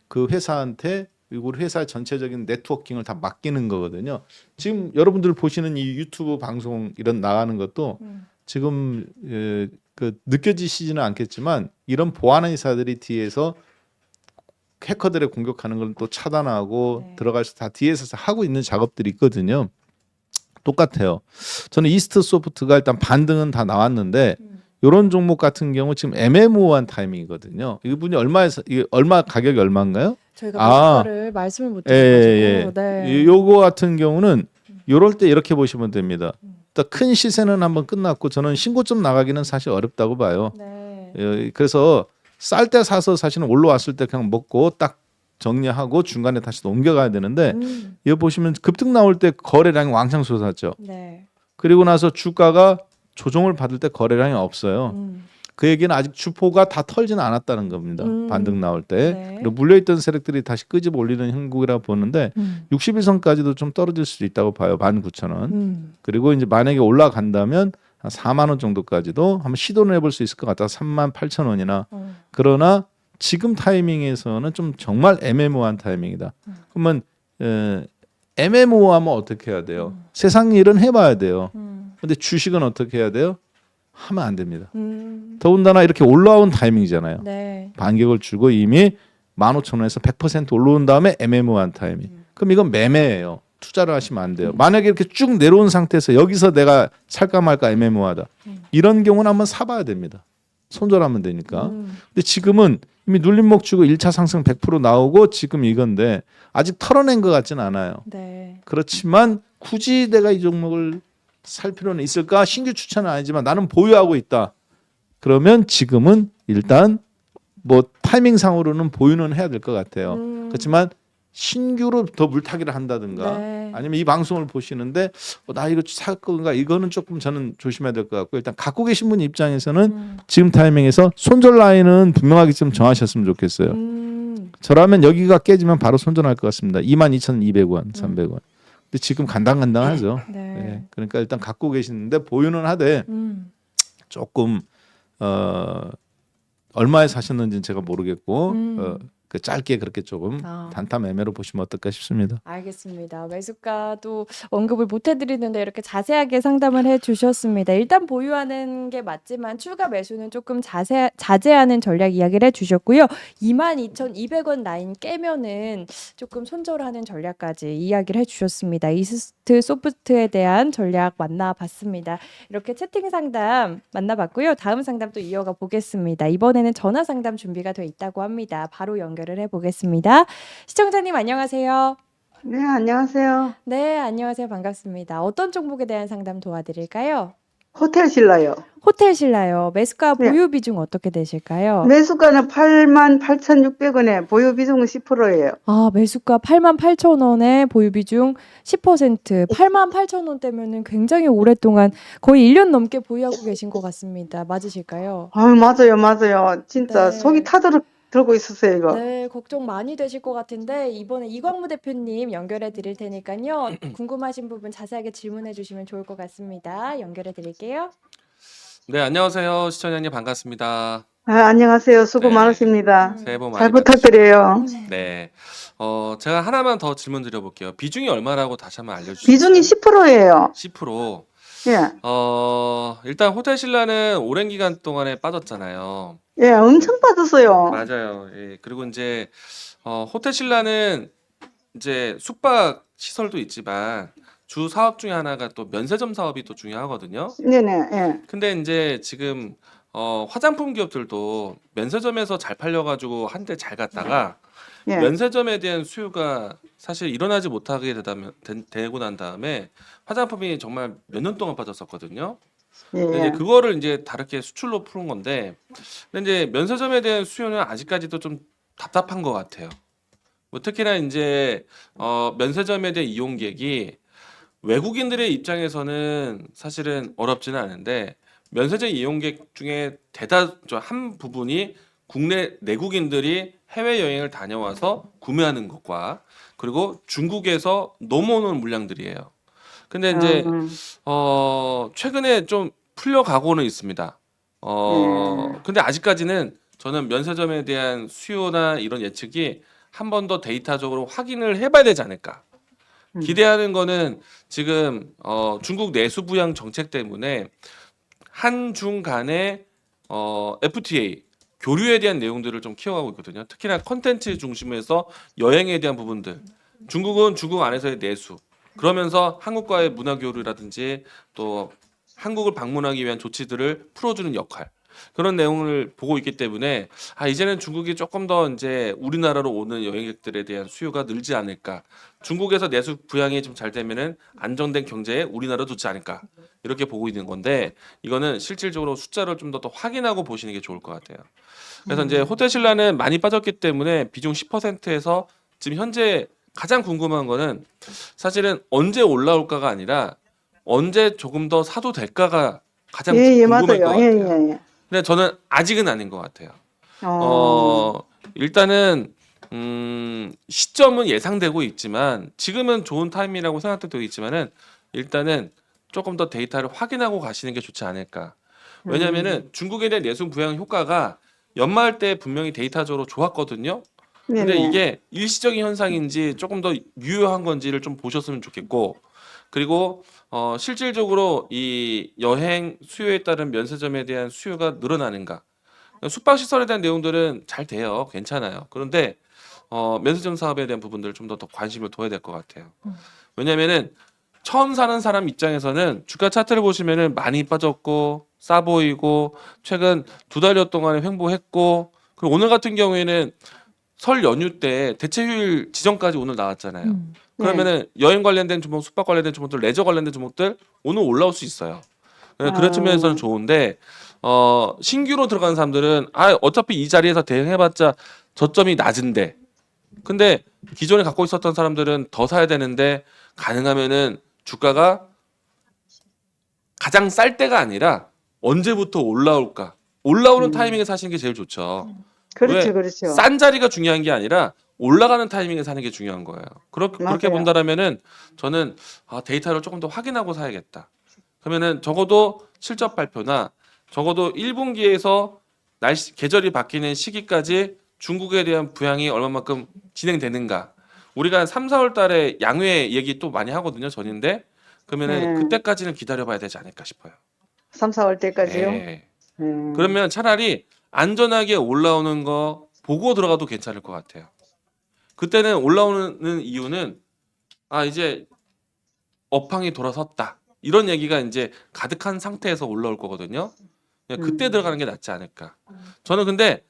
그 회사한테 우리 회사의 전체적인 네트워킹을 다 맡기는 거거든요. 지금 여러분들 보시는 이 유튜브 방송 이런 나가는 것도 지금 그 느껴지시지는 않겠지만 이런 보안 회사들이 뒤에서 해커들의 공격하는 걸 또 차단하고 네. 들어가서 다 뒤에서 하고 있는 작업들이 있거든요. 똑같아요. 저는 이스트 소프트가 일단 반등은 다 나왔는데 이런 종목 같은 경우 지금 애매모호한 타이밍이거든요. 이분이 얼마 가격이 얼마인가요? 저희가 아. 매수가를 말씀을 못 예. 드려가지고 네. 요거 같은 경우는 요럴 때 이렇게 보시면 됩니다. 일단 큰 시세는 한번 끝났고 저는 신고점 나가기는 사실 어렵다고 봐요. 네. 그래서 쌀 때 사서 사실은 올라왔을 때 그냥 먹고 딱 정리하고 중간에 다시 넘겨가야 되는데 여기 보시면 급등 나올 때 거래량이 왕창 솟았죠. 네. 그리고 나서 주가가 조정을 받을 때 거래량이 없어요. 그 얘기는 아직 주포가 다 털지는 않았다는 겁니다. 반등 나올 때. 네. 그리고 물려있던 세력들이 다시 끄집어 올리는 형국이라 보는데 61선까지도 좀 떨어질 수도 있다고 봐요. 19,000원. 그리고 이제 만약에 올라간다면 한 4만 원 정도까지도 한번 시도를 해볼 수 있을 것 같아서 38,000원이나 그러나 지금 타이밍에서는 좀 정말 애매모호한 타이밍이다. 그러면 애매모호하면 어떻게 해야 돼요? 세상 일은 해봐야 돼요. 근데 주식은 어떻게 해야 돼요? 하면 안 됩니다. 더군다나 이렇게 올라온 타이밍이잖아요. 네. 반격을 주고 이미 15,000원에서 100% 올라온 다음에 애매모호한 타이밍. 그럼 이건 매매예요. 투자를 하시면 안 돼요. 만약에 이렇게 쭉 내려온 상태에서 여기서 내가 살까 말까 애매모호하다. 이런 경우는 한번 사봐야 됩니다. 손절하면 되니까. 근데 지금은 이미 눌림목 주고 1차 상승 100% 나오고 지금 이건데 아직 털어낸 것 같지는 않아요. 네. 그렇지만 굳이 내가 이 종목을 살 필요는 있을까? 신규 추천은 아니지만 나는 보유하고 있다. 그러면 지금은 일단 뭐 타이밍상으로는 보유는 해야 될 것 같아요. 그렇지만 신규로 더 물타기를 한다든가 네. 아니면 이 방송을 보시는데 나 이거 살 건가 이거는 조금 저는 조심해야 될 것 같고 일단 갖고 계신 분 입장에서는 지금 타이밍에서 손절 라인은 분명하게 좀 정하셨으면 좋겠어요. 저라면 여기가 깨지면 바로 손절할 것 같습니다. 22,200원, 300원. 근데 지금 간당간당하죠. 네. 네. 그러니까 일단 갖고 계시는데 보유는 하되 조금 얼마에 사셨는지는 제가 모르겠고 그 짧게 그렇게 조금 단타 매매로 보시면 어떨까 싶습니다. 알겠습니다. 매수가도 언급을 못 해드리는데 이렇게 자세하게 상담을 해주셨습니다. 일단 보유하는 게 맞지만 추가 매수는 조금 자제하는 전략 이야기를 해주셨고요. 22,200원 라인 깨면은 조금 손절하는 전략까지 이야기를 해주셨습니다. 이스트 소프트에 대한 전략 만나봤습니다. 이렇게 채팅 상담 만나봤고요. 다음 상담 또 이어가 보겠습니다. 이번에는 전화 상담 준비가 돼 있다고 합니다. 바로 연결을 해보겠습니다. 시청자님 안녕하세요. 네, 안녕하세요. 네, 안녕하세요. 반갑습니다. 어떤 종목에 대한 상담 도와드릴까요? 호텔 신라요. 호텔 신라요. 매수가 네. 보유 비중 어떻게 되실까요? 매수가는 88,600원에 보유 비중은 10%예요. 아, 매수가 88,000원에 보유 비중 10%. 88,000원대면은 굉장히 오랫동안 거의 1년 넘게 보유하고 계신 것 같습니다. 맞으실까요? 아, 맞아요. 진짜 네. 속이 타들고 있었어요, 이거. 네, 걱정 많이 되실 것 같은데 이번에 이광무 대표님 연결해 드릴 테니까요. 궁금하신 부분 자세하게 질문해 주시면 좋을 것 같습니다. 연결해 드릴게요. 네, 안녕하세요. 시청자님 반갑습니다. 아, 안녕하세요. 수고 네. 많으십니다. 새해 복 많이 잘 받으시고. 부탁드려요. 네. 제가 하나만 더 질문 드려볼게요. 비중이 얼마라고 다시 한번 알려주시죠. 비중이 10%예요. 10%. 예. 일단 호텔 신라는 오랜 기간 동안에 빠졌잖아요. 예, 엄청 빠졌어요. 맞아요. 예. 그리고 이제 호텔 신라는 이제 숙박 시설도 있지만 주 사업 중에 하나가 또 면세점 사업이 또 중요하거든요. 네네, 예. 근데 이제 지금 화장품 기업들도 면세점에서 잘 팔려가지고 한때 잘 갔다가 예. 면세점에 대한 수요가 사실 일어나지 못하게 되고 난 다음에 화장품이 정말 몇 년 동안 빠졌었거든요. 근데 이제 예. 그거를 이제 다르게 수출로 푸는 건데, 근데 이제 면세점에 대한 수요는 아직까지도 좀 답답한 것 같아요. 뭐 특히나 이제 면세점에 대한 이용객이 외국인들의 입장에서는 사실은 어렵지는 않은데 면세점 이용객 중에 한 부분이 국내 내국인들이 해외 여행을 다녀와서 구매하는 것과 그리고 중국에서 넘어오는 물량들이에요. 근데 이제 최근에 좀 풀려가고는 있습니다. 근데 아직까지는 저는 면세점에 대한 수요나 이런 예측이 한 번 더 데이터적으로 확인을 해봐야 되지 않을까. 기대하는 거는 지금 중국 내수 부양 정책 때문에 한중 간의 FTA 교류에 대한 내용들을 좀 키워가고 있거든요. 특히나 컨텐츠 중심에서 여행에 대한 부분들. 중국은 중국 안에서의 내수. 그러면서 한국과의 문화 교류라든지 또 한국을 방문하기 위한 조치들을 풀어주는 역할. 그런 내용을 보고 있기 때문에 이제는 중국이 조금 더 이제 우리나라로 오는 여행객들에 대한 수요가 늘지 않을까. 중국에서 내수 부양이 좀 잘 되면은 안정된 경제에 우리나라도 좋지 않을까. 이렇게 보고 있는 건데 이거는 실질적으로 숫자를 좀 더 확인하고 보시는 게 좋을 것 같아요. 그래서 이제 호텔 신라는 많이 빠졌기 때문에 비중 10%에서 지금 현재 가장 궁금한 거는 사실은 언제 올라올까가 아니라 언제 조금 더 사도 될까가 가장 예, 예, 궁금할 것 맞아요. 같아요. 예. 근데 저는 아직은 아닌 것 같아요. 일단은 시점은 예상되고 있지만 지금은 좋은 타임이라고 생각도 있지만은 일단은 조금 더 데이터를 확인하고 가시는 게 좋지 않을까. 왜냐하면은 중국에 대한 내수 부양 효과가 연말 때 분명히 데이터적으로 좋았거든요. 근데 네네. 이게 일시적인 현상인지 조금 더 유효한 건지를 좀 보셨으면 좋겠고, 그리고 실질적으로 이 여행 수요에 따른 면세점에 대한 수요가 늘어나는가? 숙박시설에 대한 내용들은 잘 돼요. 괜찮아요. 그런데 면세점 사업에 대한 부분들을 좀 더 관심을 둬야 될 것 같아요. 왜냐면은 처음 사는 사람 입장에서는 주가 차트를 보시면은 많이 빠졌고 싸 보이고 최근 2달여 동안에 횡보했고, 그리고 오늘 같은 경우에는 설 연휴 때 대체휴일 지정까지 오늘 나왔잖아요. 그러면은 여행 관련된 종목, 숙박 관련된 종목들, 레저 관련된 종목들 오늘 올라올 수 있어요. 그런 측면에서는 좋은데 신규로 들어가는 사람들은 어차피 이 자리에서 대응해봤자 저점이 낮은데, 근데 기존에 갖고 있었던 사람들은 더 사야 되는데 가능하면은 주가가 가장 쌀 때가 아니라 언제부터 올라올까? 올라오는 타이밍에 사시는 게 제일 좋죠. 그렇죠, 왜? 그렇죠. 싼 자리가 중요한 게 아니라 올라가는 타이밍에 사는 게 중요한 거예요. 그렇게 맞아요. 본다라면은 저는 데이터를 조금 더 확인하고 사야겠다. 그러면은 적어도 실적 발표나 적어도 1분기에서 계절이 바뀌는 시기까지 중국에 대한 부양이 얼마만큼 진행되는가. 우리가 3, 4월 달에 양회 얘기 또 많이 하거든요. 전인데 그러면은 그때까지는 기다려봐야 되지 않을까 싶어요. 3, 4월 때까지요? 예. 그러면 차라리 안전하게 올라오는 거 보고 들어가도 괜찮을 것 같아요. 그때는 올라오는 이유는 이제 업황이 돌아섰다, 이런 얘기가 이제 가득한 상태에서 올라올 거거든요. 그냥 그때 들어가는 게 낫지 않을까. 저는 근데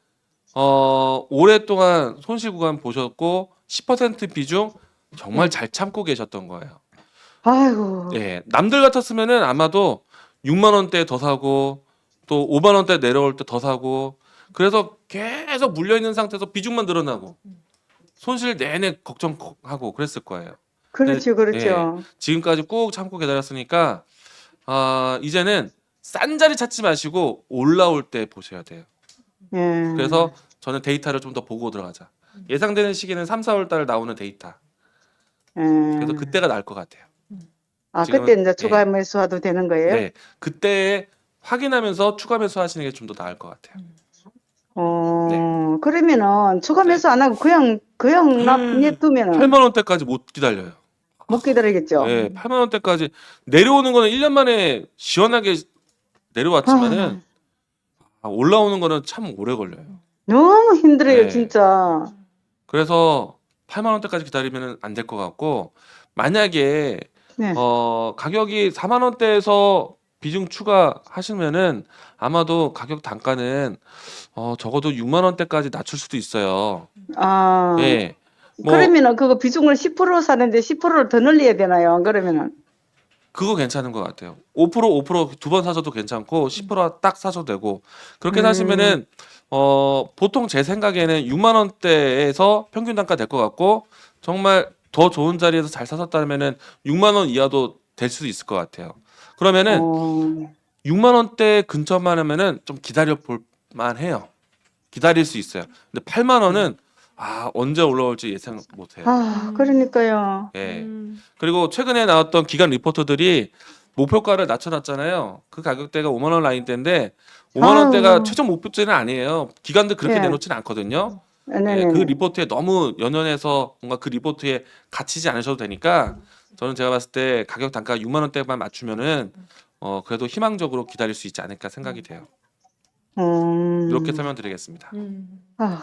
오랫동안 손실 구간 보셨고 10% 비중 정말 잘 참고 계셨던 거예요. 아이고. 예, 남들 같았으면은 아마도 6만 원대 더 사고 또 5만 원대 내려올 때 더 사고, 그래서 계속 물려 있는 상태에서 비중만 늘어나고 손실 내내 걱정하고 그랬을 거예요. 그렇죠, 그렇죠. 지금까지 꾹 참고 기다렸으니까 이제는 싼 자리 찾지 마시고 올라올 때 보셔야 돼요. 예. 그래서 저는 데이터를 좀 더 보고 들어가자. 예상되는 시기는 3, 4월 달 나오는 데이터. 그래서 그때가 나을 것 같아요. 지금은- 그때 이제 추가 매수해도 되는 거예요? 네, 그때 확인하면서 추가 매수하시는 게 좀 더 나을 것 같아요. 그러면은 추가 매수 안 하고 그냥 냅두면은 8만 원대까지 못 기다려요. 못 기다리겠죠? 네, 8만 원대까지 내려오는 거는 1년 만에 시원하게 내려왔지만은 올라오는 거는 참 오래 걸려요. 너무 힘들어요, 네. 진짜. 그래서 8만 원대까지 기다리면 안 될 것 같고, 만약에 네. 가격이 4만 원대에서 비중 추가하시면은 아마도 가격 단가는 적어도 6만 원대까지 낮출 수도 있어요. 예. 그러면은 그거 비중을 10% 사는데 10%를 더 늘려야 되나요? 안 그러면은? 그거 괜찮은 것 같아요. 5% 두 번 사셔도 괜찮고 10% 딱 사셔도 되고, 그렇게 사시면은 보통 제 생각에는 6만 원대에서 평균 단가 될 것 같고, 정말 더 좋은 자리에서 잘 사셨다면은 6만 원 이하도 될 수도 있을 것 같아요. 그러면은 6만 원대 근처만 하면은 좀 기다려 볼 만해요. 기다릴 수 있어요. 근데 8만 원은 언제 올라올지 예상 못 해요. 그러니까요. 예. 그리고 최근에 나왔던 기관 리포트들이 목표가를 낮춰놨잖아요. 그 가격대가 5만 원 라인대인데 5만 원대가 최종 목표대는 아니에요. 기관들 그렇게 예. 내놓지는 않거든요. 네네. 그 리포트에 너무 연연해서 뭔가 그 리포트에 갇히지 않으셔도 되니까, 저는 제가 봤을 때 가격 단가 6만 원대만 맞추면은 그래도 희망적으로 기다릴 수 있지 않을까 생각이 돼요. 이렇게 설명드리겠습니다.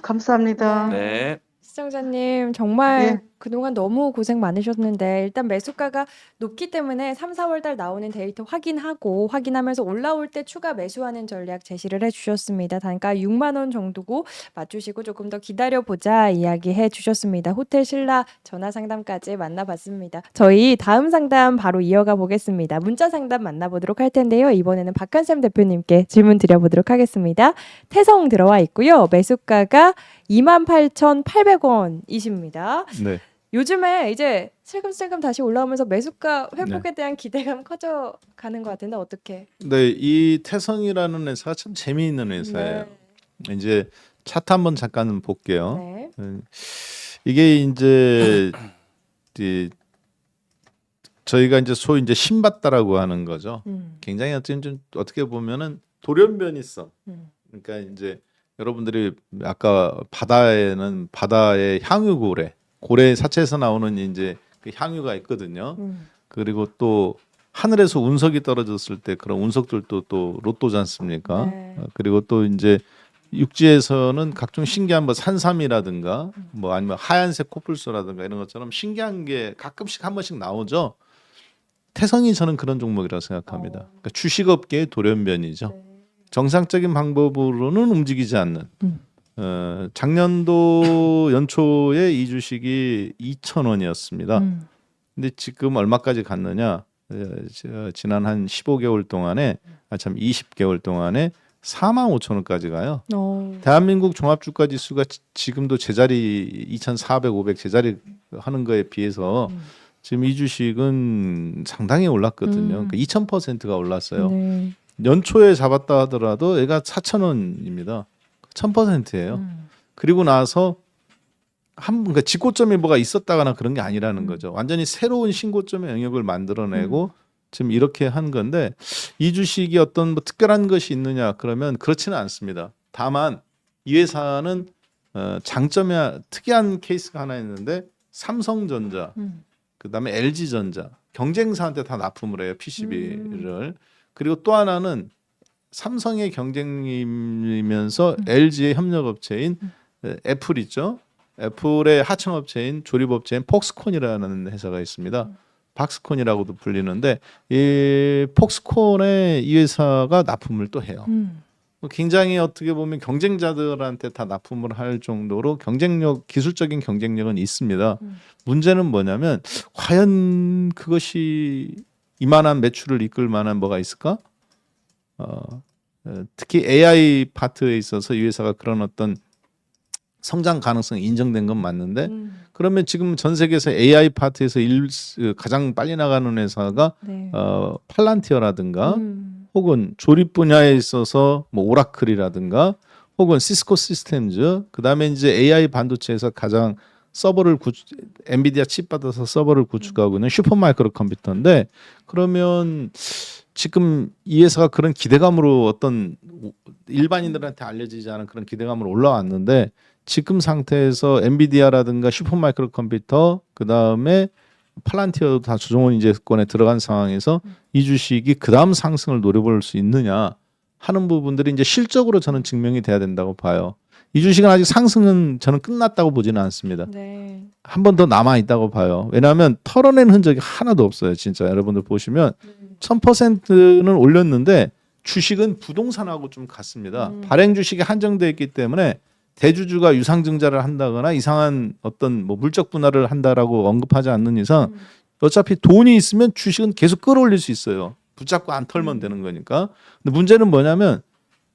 감사합니다. 네. 시청자님 정말 네. 그동안 너무 고생 많으셨는데, 일단 매수가가 높기 때문에 3, 4월 달 나오는 데이터 확인하면서 올라올 때 추가 매수하는 전략 제시를 해주셨습니다. 단가 6만 원 정도고 맞추시고 조금 더 기다려보자 이야기해 주셨습니다. 호텔 신라 전화 상담까지 만나봤습니다. 저희 다음 상담 바로 이어가 보겠습니다. 문자 상담 만나보도록 할 텐데요. 이번에는 박한샘 대표님께 질문 드려보도록 하겠습니다. 태성 들어와 있고요. 매수가가 28,800원이십니다. 네. 요즘에 이제 슬금슬금 다시 올라오면서 매수가 회복에 대한 기대감 커져가는 것 같은데 어떻게? 네, 이 태성이라는 회사가 참 재미있는 회사예요. 이제 차트 한번 잠깐 볼게요. 네. 이게 이제 저희가 이제 소위 이제 신받다라고 하는 거죠. 굉장히 좀 어떻게 보면은 돌연변이성. 그러니까 이제 여러분들이 아까 바다에는 바다의 향유고래, 고래 사체에서 나오는 이제 그 향유가 있거든요. 그리고 또 하늘에서 운석이 떨어졌을 때 그런 운석들도 또 로또지 않습니까? 네. 그리고 또 이제 육지에서는 각종 신기한 뭐 산삼이라든가 뭐 아니면 하얀색 코뿔소라든가 이런 것처럼 신기한 게 가끔씩 한 번씩 나오죠. 태성이 저는 그런 종목이라고 생각합니다. 그러니까 주식업계의 돌연변이죠. 정상적인 방법으로는 움직이지 않는. 작년도 연초에 이 주식이 2,000원이었습니다. 근데 지금 얼마까지 갔느냐? 지난 한 15개월 동안에, 20개월 동안에 45,000원까지 가요. 대한민국 종합주가 지수가 지금도 제자리 2,400, 500 제자리 하는 거에 비해서 지금 이 주식은 상당히 올랐거든요. 그러니까 2,000%가 올랐어요. 네. 연초에 잡았다 하더라도 얘가 4,000원입니다. 1,000%예요. 그리고 나서 그러니까 직고점이 뭐가 있었다거나 그런 게 아니라는 거죠. 완전히 새로운 신고점의 영역을 만들어내고 지금 이렇게 한 건데 이 주식이 어떤 뭐 특별한 것이 있느냐 그러면 그렇지는 않습니다. 다만 이 회사는 장점이 특이한 케이스가 하나 있는데 삼성전자, 그다음에 LG전자 경쟁사한테 다 납품을 해요. PCB를. 그리고 또 하나는 삼성의 경쟁이면서 LG의 협력업체인 애플 있죠. 애플의 하청업체인 조립업체인 폭스콘이라는 회사가 있습니다. 박스콘이라고도 불리는데 이 폭스콘에 이 회사가 납품을 또 해요. 굉장히 어떻게 보면 경쟁자들한테 다 납품을 할 정도로 경쟁력, 기술적인 경쟁력은 있습니다. 문제는 뭐냐면 과연 그것이 이만한 매출을 이끌 만한 뭐가 있을까? 특히 AI 파트에 있어서 이 회사가 그런 어떤 성장 가능성이 인정된 건 맞는데 그러면 지금 전 세계에서 AI 파트에서 가장 빨리 나가는 회사가 네. 팔란티어라든가 혹은 조립 분야에 있어서 뭐 오라클이라든가 혹은 시스코 시스템즈 그다음에 이제 AI 반도체에서 가장 서버를 엔비디아 칩 받아서 서버를 구축하고 있는 슈퍼마이크로 컴퓨터인데 그러면 지금 이 회사가 그런 기대감으로 어떤 일반인들한테 알려지지 않은 그런 기대감으로 올라왔는데 지금 상태에서 엔비디아라든가 슈퍼마이크로 컴퓨터 그다음에 팔란티어도 다 조정원 인재권에 들어간 상황에서 이 주식이 그다음 상승을 노려볼 수 있느냐 하는 부분들이 이제 실적으로 저는 증명이 돼야 된다고 봐요. 이 주식은 아직 상승은 저는 끝났다고 보지는 않습니다. 네. 한 번 더 남아 있다고 봐요. 왜냐하면 털어낸 흔적이 하나도 없어요. 진짜 여러분들 보시면 1,000%는 올렸는데 주식은 부동산하고 좀 같습니다. 발행 주식이 한정되어 있기 때문에 대주주가 유상증자를 한다거나 이상한 어떤 뭐 물적 분할을 한다라고 언급하지 않는 이상 어차피 돈이 있으면 주식은 계속 끌어올릴 수 있어요. 붙잡고 안 털면 되는 거니까. 근데 문제는 뭐냐면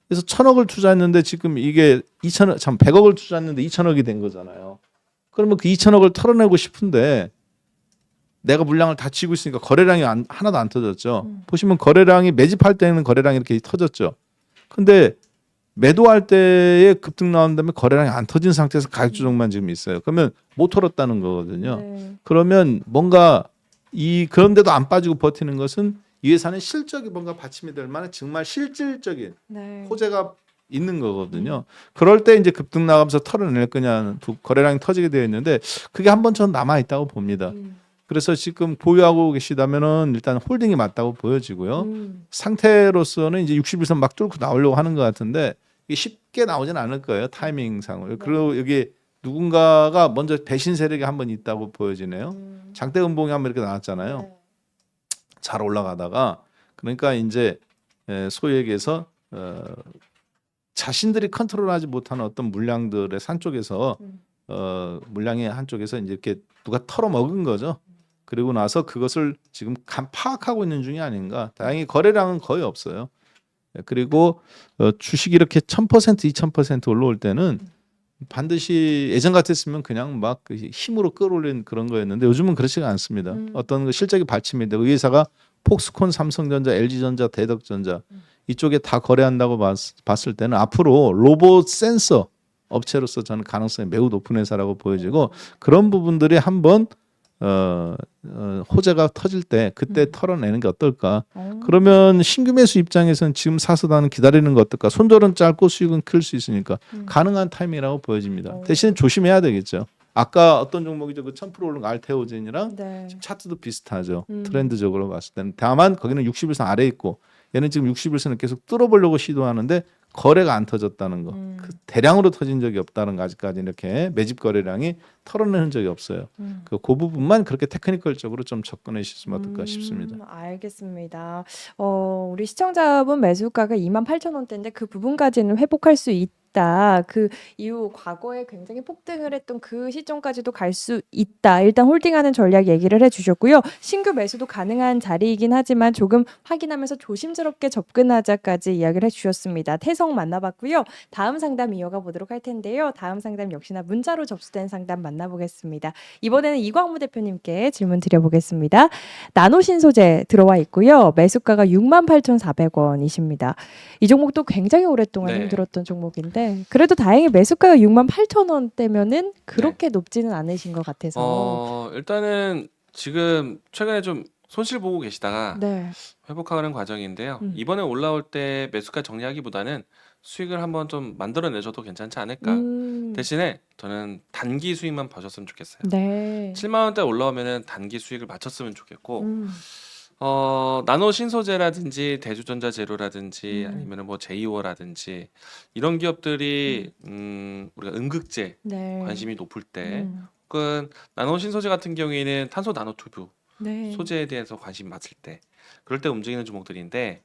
그래서 1,000억을 투자했는데 지금 이게 100억을 투자했는데 2,000억이 된 거잖아요. 그러면 그 2,000억을 털어내고 싶은데 내가 물량을 다 치고 있으니까 거래량이 하나도 안 터졌죠. 보시면 거래량이 매집할 때는 거래량이 이렇게 터졌죠. 근데 매도할 때에 급등 나온 다음에 거래량이 안 터진 상태에서 가격 조정만 지금 있어요. 그러면 못 털었다는 거거든요. 네. 그러면 뭔가 그런데도 안 빠지고 버티는 것은 이 회사는 실적이 뭔가 받침이 될 만한 정말 실질적인 네. 호재가 있는 거거든요. 그럴 때 이제 급등 나가면서 털어낼 거냐 거래량이 터지게 되어 있는데 그게 한 번 전 남아 있다고 봅니다. 그래서 지금 보유하고 계시다면은 일단 홀딩이 맞다고 보여지고요. 상태로서는 이제 60일선 막 뚫고 나오려고 하는 것 같은데 이게 쉽게 나오진 않을 거예요. 타이밍상으로. 그리고 여기 누군가가 먼저 배신 세력이 한 번 있다고 보여지네요. 장대 음봉이 한번 이렇게 나왔잖아요. 네. 잘 올라가다가 그러니까 이제 소위 얘기해서 자신들이 컨트롤하지 못하는 어떤 물량들의 산쪽에서 물량의 한쪽에서 이제 이렇게 누가 털어먹은 거죠. 그리고 나서 그것을 지금 파악하고 있는 중이 아닌가. 다행히 거래량은 거의 없어요. 그리고 주식이 이렇게 1,000%, 2,000% 올라올 때는 반드시 예전 같았으면 그냥 막 힘으로 끌어올린 그런 거였는데 요즘은 그렇지가 않습니다. 어떤 실적이 받침이 되고 이 회사가 폭스콘, 삼성전자, LG전자, 대덕전자 이쪽에 다 거래한다고 봤을 때는 앞으로 로봇 센서 업체로서 저는 가능성이 매우 높은 회사라고 보여지고 그런 부분들이 한번 호재가 터질 때 그때 털어내는 게 어떨까? 어. 그러면 신규 매수 입장에서는 지금 사서 나는 기다리는 거 어떨까? 손절은 짧고 수익은 클 수 있으니까 가능한 타이밍이라고 보여집니다. 대신 조심해야 되겠죠. 아까 어떤 종목이죠? 그 1000% 오른 알테오젠이랑 네. 지금 차트도 비슷하죠. 트렌드적으로 봤을 때는. 다만 거기는 60일선 아래 있고 얘는 지금 60일선을 계속 뚫어보려고 시도하는데 거래가 안 터졌다는 거. 그 대량으로 터진 적이 없다는 거 아직까지 이렇게 매집 거래량이 털어내는 적이 없어요. 그 부분만 그렇게 테크니컬적으로 좀 접근해 주시면 어떨까 싶습니다. 알겠습니다. 우리 시청자분 매수가가 28,000원대인데 그 부분까지는 회복할 수 있다. 그 이후 과거에 굉장히 폭등을 했던 그 시점까지도 갈 수 있다. 일단 홀딩하는 전략 얘기를 해주셨고요. 신규 매수도 가능한 자리이긴 하지만 조금 확인하면서 조심스럽게 접근하자까지 이야기를 해주셨습니다. 태성 만나봤고요. 다음 상담 이어가 보도록 할 텐데요. 다음 상담 역시나 문자로 접수된 상담 만나보겠습니다. 이번에는 이광무 대표님께 질문 드려보겠습니다. 나노신소재 들어와 있고요. 매수가가 68,400원이십니다. 이 종목도 굉장히 오랫동안 네. 힘들었던 종목인데 그래도 다행히 매수가가 68,000원대면은 그렇게 높지는 않으신 것 같아서 일단은 지금 최근에 좀 손실 보고 계시다가 네. 회복하는 과정인데요. 이번에 올라올 때 매수가 정리하기보다는 수익을 한번 좀 만들어내셔도 괜찮지 않을까. 대신에 저는 단기 수익만 보셨으면 좋겠어요. 네. 7만 원대 올라오면은 단기 수익을 맞췄으면 좋겠고 나노 신소재라든지 대주전자 제로라든지 아니면은 뭐 제이워라든지 이런 기업들이 우리가 음극재 네. 관심이 높을 때 혹은 나노 신소재 같은 경우에는 탄소 나노튜브 네. 소재에 대해서 관심이 많을 때 그럴 때 움직이는 종목들인데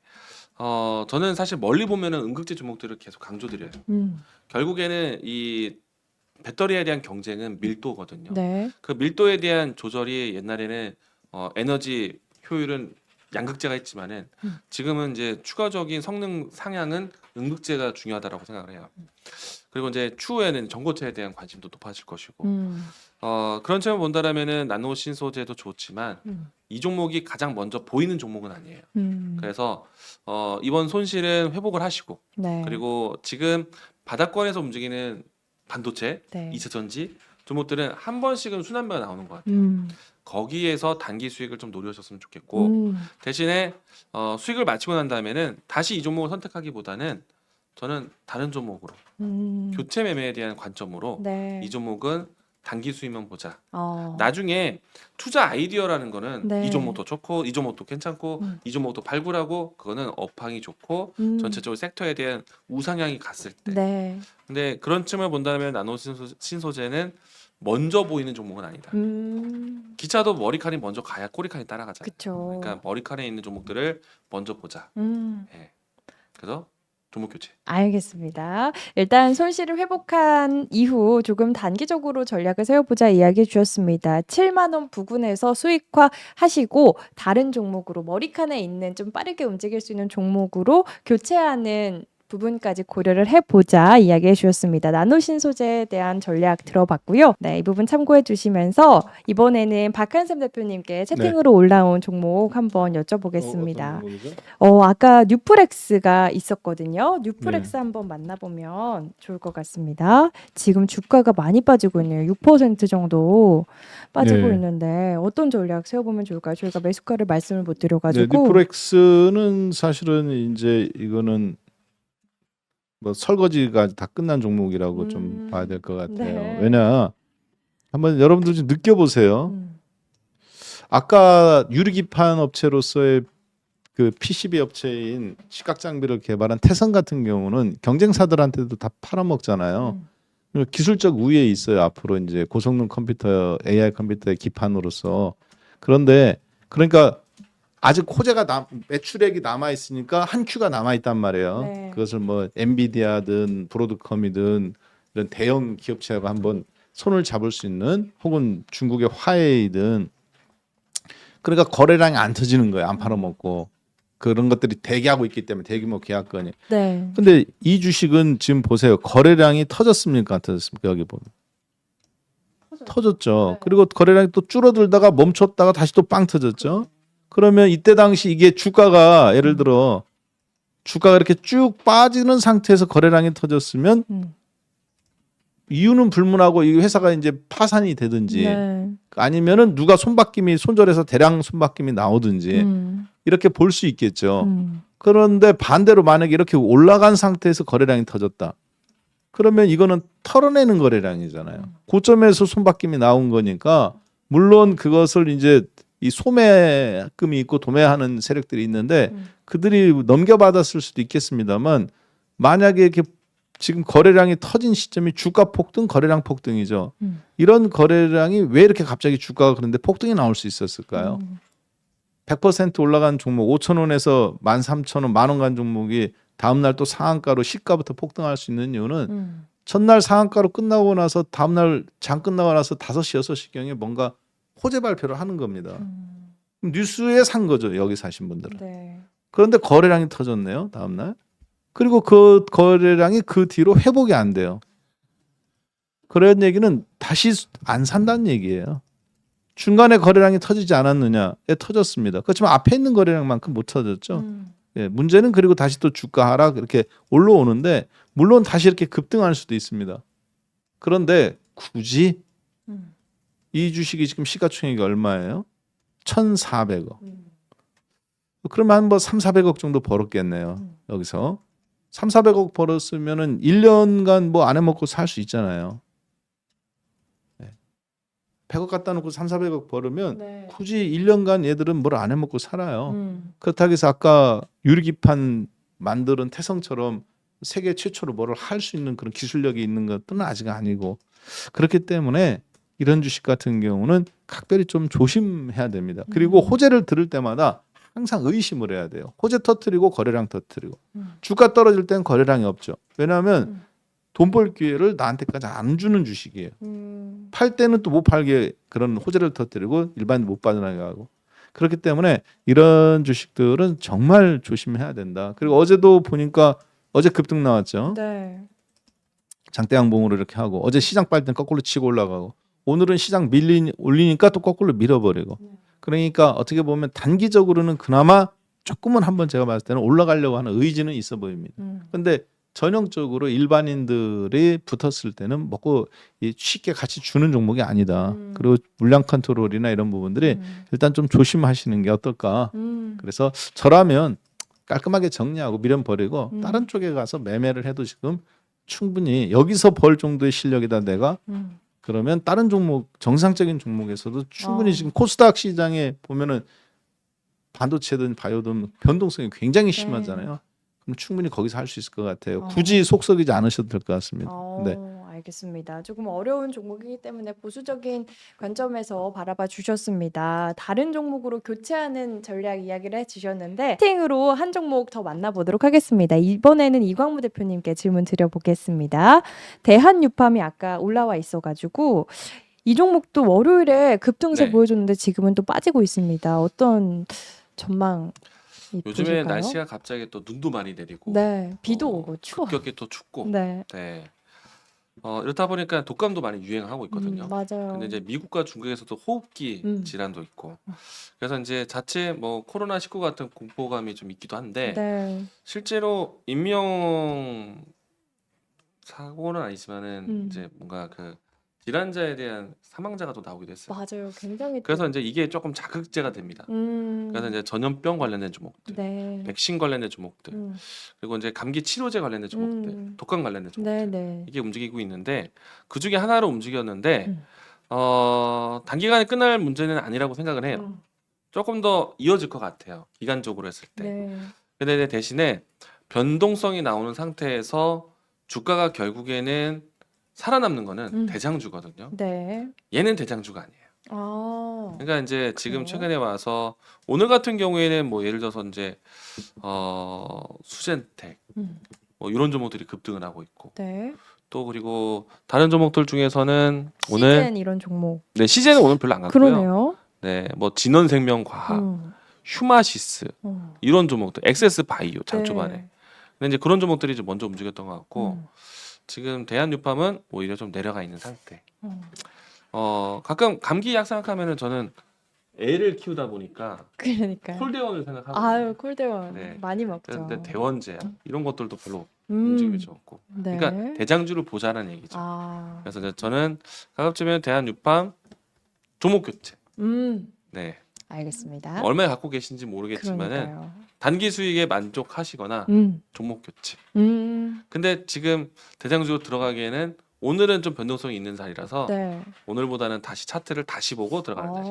저는 사실 멀리 보면은 음극재 종목들을 계속 강조드려요. 결국에는 이 배터리에 대한 경쟁은 밀도거든요. 네. 그 밀도에 대한 조절이 옛날에는 에너지 효율은 양극재가 있지만은 지금은 이제 추가적인 성능 상향은 음극재가 중요하다라고 생각을 해요. 그리고 이제 추후에는 전고체에 대한 관심도 높아질 것이고 그런 점을 본다라면은 나노 신소재도 좋지만 이 종목이 가장 먼저 보이는 종목은 아니에요. 그래서 이번 손실은 회복을 하시고 네. 그리고 지금 바닥권에서 움직이는 반도체, 네. 2차 전지 종목들은 한 번씩은 순환매가 나오는 것 같아요. 거기에서 단기 수익을 좀 노리셨으면 좋겠고 대신에 수익을 마치고 난 다음에는 다시 이 종목을 선택하기보다는 저는 다른 종목으로 교체 매매에 대한 관점으로 네. 이 종목은 단기 수익만 보자. 어. 나중에 투자 아이디어라는 거는 네. 이 종목도 좋고 이 종목도 괜찮고 이 종목도 발굴하고 그거는 업황이 좋고 전체적으로 섹터에 대한 우상향이 갔을 때. 네. 근데 그런 층을 본다면 나노 신소재는 먼저 보이는 종목은 아니다. 기차도 머리칸이 먼저 가야 꼬리칸이 따라가잖아요. 그쵸. 그러니까 머리칸에 있는 종목들을 먼저 보자. 예. 그래서 종목 교체. 알겠습니다. 일단 손실을 회복한 이후 조금 단기적으로 전략을 세워보자 이야기해 주셨습니다. 7만 원 부근에서 수익화 하시고 다른 종목으로 머리칸에 있는 좀 빠르게 움직일 수 있는 종목으로 교체하는 부분까지 고려를 해보자 이야기해 주셨습니다. 나노신소재에 대한 전략 들어봤고요. 네, 이 부분 참고해 주시면서 이번에는 박한샘 대표님께 채팅으로 올라온 종목 한번 여쭤보겠습니다. 아까 뉴프렉스가 있었거든요. 뉴프렉스 한번 만나보면 좋을 것 같습니다. 지금 주가가 많이 빠지고 있네요. 6% 정도 빠지고 네. 있는데 어떤 전략 세워보면 좋을까요? 저희가 매수가를 말씀을 못 드려가지고. 네, 뉴프렉스는 사실은 이제 이거는 뭐 설거지가 다 끝난 종목이라고 좀 봐야 될 것 같아요. 네. 왜냐 한번 여러분들 좀 느껴보세요. 아까 유리기판 업체로서의 그 PCB 업체인 시각 장비를 개발한 태성 같은 경우는 경쟁사들한테도 다 팔아먹잖아요. 기술적 우위에 있어요. 앞으로 이제 고성능 컴퓨터, AI 컴퓨터의 기판으로서. 그런데 그러니까 아직 호재가 매출액이 남아 있으니까 한 큐가 남아 있단 말이에요. 네. 그것을 뭐 엔비디아든 브로드컴이든 이런 대형 기업체가 한번 손을 잡을 수 있는 혹은 중국의 화웨이든 그러니까 거래량이 안 터지는 거예요. 안 팔아먹고 그런 것들이 대기하고 있기 때문에 대규모 계약건이. 네. 근데 이 주식은 지금 보세요. 거래량이 터졌습니까? 안 터졌습니까? 여기 보면. 터졌죠. 네. 그리고 거래량이 또 줄어들다가 멈췄다가 다시 또 빵 터졌죠. 그러면 이때 당시 이게 주가가 예를 들어 주가가 이렇게 쭉 빠지는 상태에서 거래량이 터졌으면 이유는 불문하고 이 회사가 이제 파산이 되든지 네. 아니면은 누가 손바뀜이 손절해서 대량 손바뀜이 나오든지 이렇게 볼 수 있겠죠. 그런데 반대로 만약에 이렇게 올라간 상태에서 거래량이 터졌다. 그러면 이거는 털어내는 거래량이잖아요. 고점에서 손바뀜이 나온 거니까 물론 그것을 이제 이 소매금이 있고 도매하는 세력들이 있는데 그들이 넘겨받았을 수도 있겠습니다만 만약에 이렇게 지금 거래량이 터진 시점이 주가 폭등, 거래량 폭등이죠. 이런 거래량이 왜 이렇게 갑자기 주가가 그런데 폭등이 나올 수 있었을까요? 100% 올라간 종목 5,000원에서 13,000원, 10,000원 간 종목이 다음날 또 상한가로 시가부터 폭등할 수 있는 이유는 첫날 상한가로 끝나고 나서 다음날 장 끝나고 나서 5시, 6시경에 뭔가 호재 발표를 하는 겁니다. 뉴스에 산 거죠. 여기 사신 분들은. 네. 그런데 거래량이 터졌네요. 다음날. 그리고 그 거래량이 그 뒤로 회복이 안 돼요. 그런 얘기는 다시 안 산다는 얘기예요. 중간에 거래량이 터지지 않았느냐? 예, 터졌습니다. 그렇지만 앞에 있는 거래량만큼 못 터졌죠. 예, 문제는 그리고 다시 또 주가 하락 이렇게 올라오는데 물론 다시 이렇게 급등할 수도 있습니다. 그런데 굳이 이 주식이 지금 시가총액이 얼마예요? 1,400억. 그러면 한 뭐 3,400억 정도 벌었겠네요. 여기서 3,400억 벌었으면은 1년간 뭐 안 해먹고 살 수 있잖아요. 네. 100억 갖다 놓고 3,400억 벌으면 네. 굳이 1년간 얘들은 뭘 안 해먹고 살아요. 그렇다고 해서 아까 유리기판 만드는 태성처럼 세계 최초로 뭐를 할 수 있는 그런 기술력이 있는 것들은 아직 아니고 그렇기 때문에 이런 주식 같은 경우는 각별히 좀 조심해야 됩니다. 그리고 호재를 들을 때마다 항상 의심을 해야 돼요. 호재 터트리고 거래량 터트리고 주가 떨어질 땐 거래량이 없죠. 왜냐하면 돈 벌 기회를 나한테까지 안 주는 주식이에요. 팔 때는 또 못 팔게 그런 호재를 터뜨리고 일반인 못 빠져나가게 하고 그렇기 때문에 이런 주식들은 정말 조심해야 된다. 그리고 어제도 보니까 어제 급등 나왔죠. 네. 장대양봉으로 이렇게 하고 어제 시장 빨 땐 거꾸로 치고 올라가고 오늘은 시장 올리니까 또 거꾸로 밀어버리고 그러니까 어떻게 보면 단기적으로는 그나마 조금은 한번 제가 봤을 때는 올라가려고 하는 의지는 있어 보입니다. 근데 전형적으로 일반인들이 붙었을 때는 먹고 쉽게 같이 주는 종목이 아니다. 그리고 물량 컨트롤이나 이런 부분들이 일단 좀 조심하시는 게 어떨까. 그래서 저라면 깔끔하게 정리하고 미련 버리고 다른 쪽에 가서 매매를 해도 지금 충분히 여기서 벌 정도의 실력이다 내가 그러면 다른 종목 정상적인 종목에서도 충분히 지금 코스닥 시장에 보면은 반도체든 바이오든 변동성이 굉장히 심하잖아요. 그럼 충분히 거기서 할 수 있을 것 같아요. 굳이 속썩이지 않으셔도 될 것 같습니다. 네. 알겠습니다. 조금 어려운 종목이기 때문에 보수적인 관점에서 바라봐 주셨습니다. 다른 종목으로 교체하는 전략 이야기를 해주셨는데 채팅으로 한 종목 더 만나보도록 하겠습니다. 이번에는 이광무 대표님께 질문 드려보겠습니다. 대한유팜이 아까 올라와 있어가지고 이 종목도 월요일에 급등세 네. 보여줬는데 지금은 또 빠지고 있습니다. 어떤 전망? 요즘에 날씨가 갑자기 또 눈도 많이 내리고 네, 비도 오고 추워. 급격히 또 춥고 네, 네. 이렇다 보니까 독감도 많이 유행하고 있거든요. 맞아요. 근데 이제 미국과 중국에서도 호흡기 질환도 있고 그래서 이제 자체 뭐 코로나19 같은 공포감이 좀 있기도 한데 네. 실제로 인명 사고는 아니지만은 이제 뭔가 그 질환자에 대한 사망자가 또 나오기도 했어요. 맞아요. 굉장히 그래서 이제 이게 조금 자극제가 됩니다. 그래서 이제 전염병 관련된 종목들, 네. 백신 관련된 종목들, 그리고 이제 감기 치료제 관련된 종목들, 독감 관련된 종목들 네네. 이게 움직이고 있는데 그 중에 하나로 움직였는데 단기간에 끝날 문제는 아니라고 생각을 해요. 조금 더 이어질 것 같아요. 기간적으로 했을 때. 네. 근데 대신에 변동성이 나오는 상태에서 주가가 결국에는 살아남는 거는 대장주거든요. 네. 얘는 대장주가 아니에요. 아. 그러니까 이제 지금 그래요? 최근에 와서 오늘 같은 경우에는 뭐 예를 들어서 이제 수젠텍 뭐 이런 종목들이 급등을 하고 있고 네. 또 그리고 다른 종목들 중에서는 오늘 시젠 이런 종목. 네 시제는 오늘 별로 안 갔고요. 그러네요. 네, 뭐 진원생명과학, 휴마시스 이런 종목들, 엑세스 바이오 장 초반에. 근데 이제 그런 종목들이 좀 먼저 움직였던 것 같고 지금 대한유팜은 오히려 좀 내려가 있는 상태. 가끔 감기 약 생각하면은 저는 애를 키우다 보니까 그러니까요. 콜대원을 생각하고. 아유 콜대원 네. 많이 먹죠. 근데 대원제 이런 것들도 별로 움직임이 좋고. 네. 그러니까 대장주를 보자는 얘기죠. 아. 그래서 이제 저는 가급적이면 대한유팜 종목 교체. 네. 알겠습니다. 얼마에 갖고 계신지 모르겠지만은 그러니까요. 단기 수익에 만족하시거나 종목 교체. 근데 지금 대장주로 들어가기에는 오늘은 좀 변동성이 있는 자리라서 네. 오늘보다는 다시 차트를 다시 보고 들어가는 자리.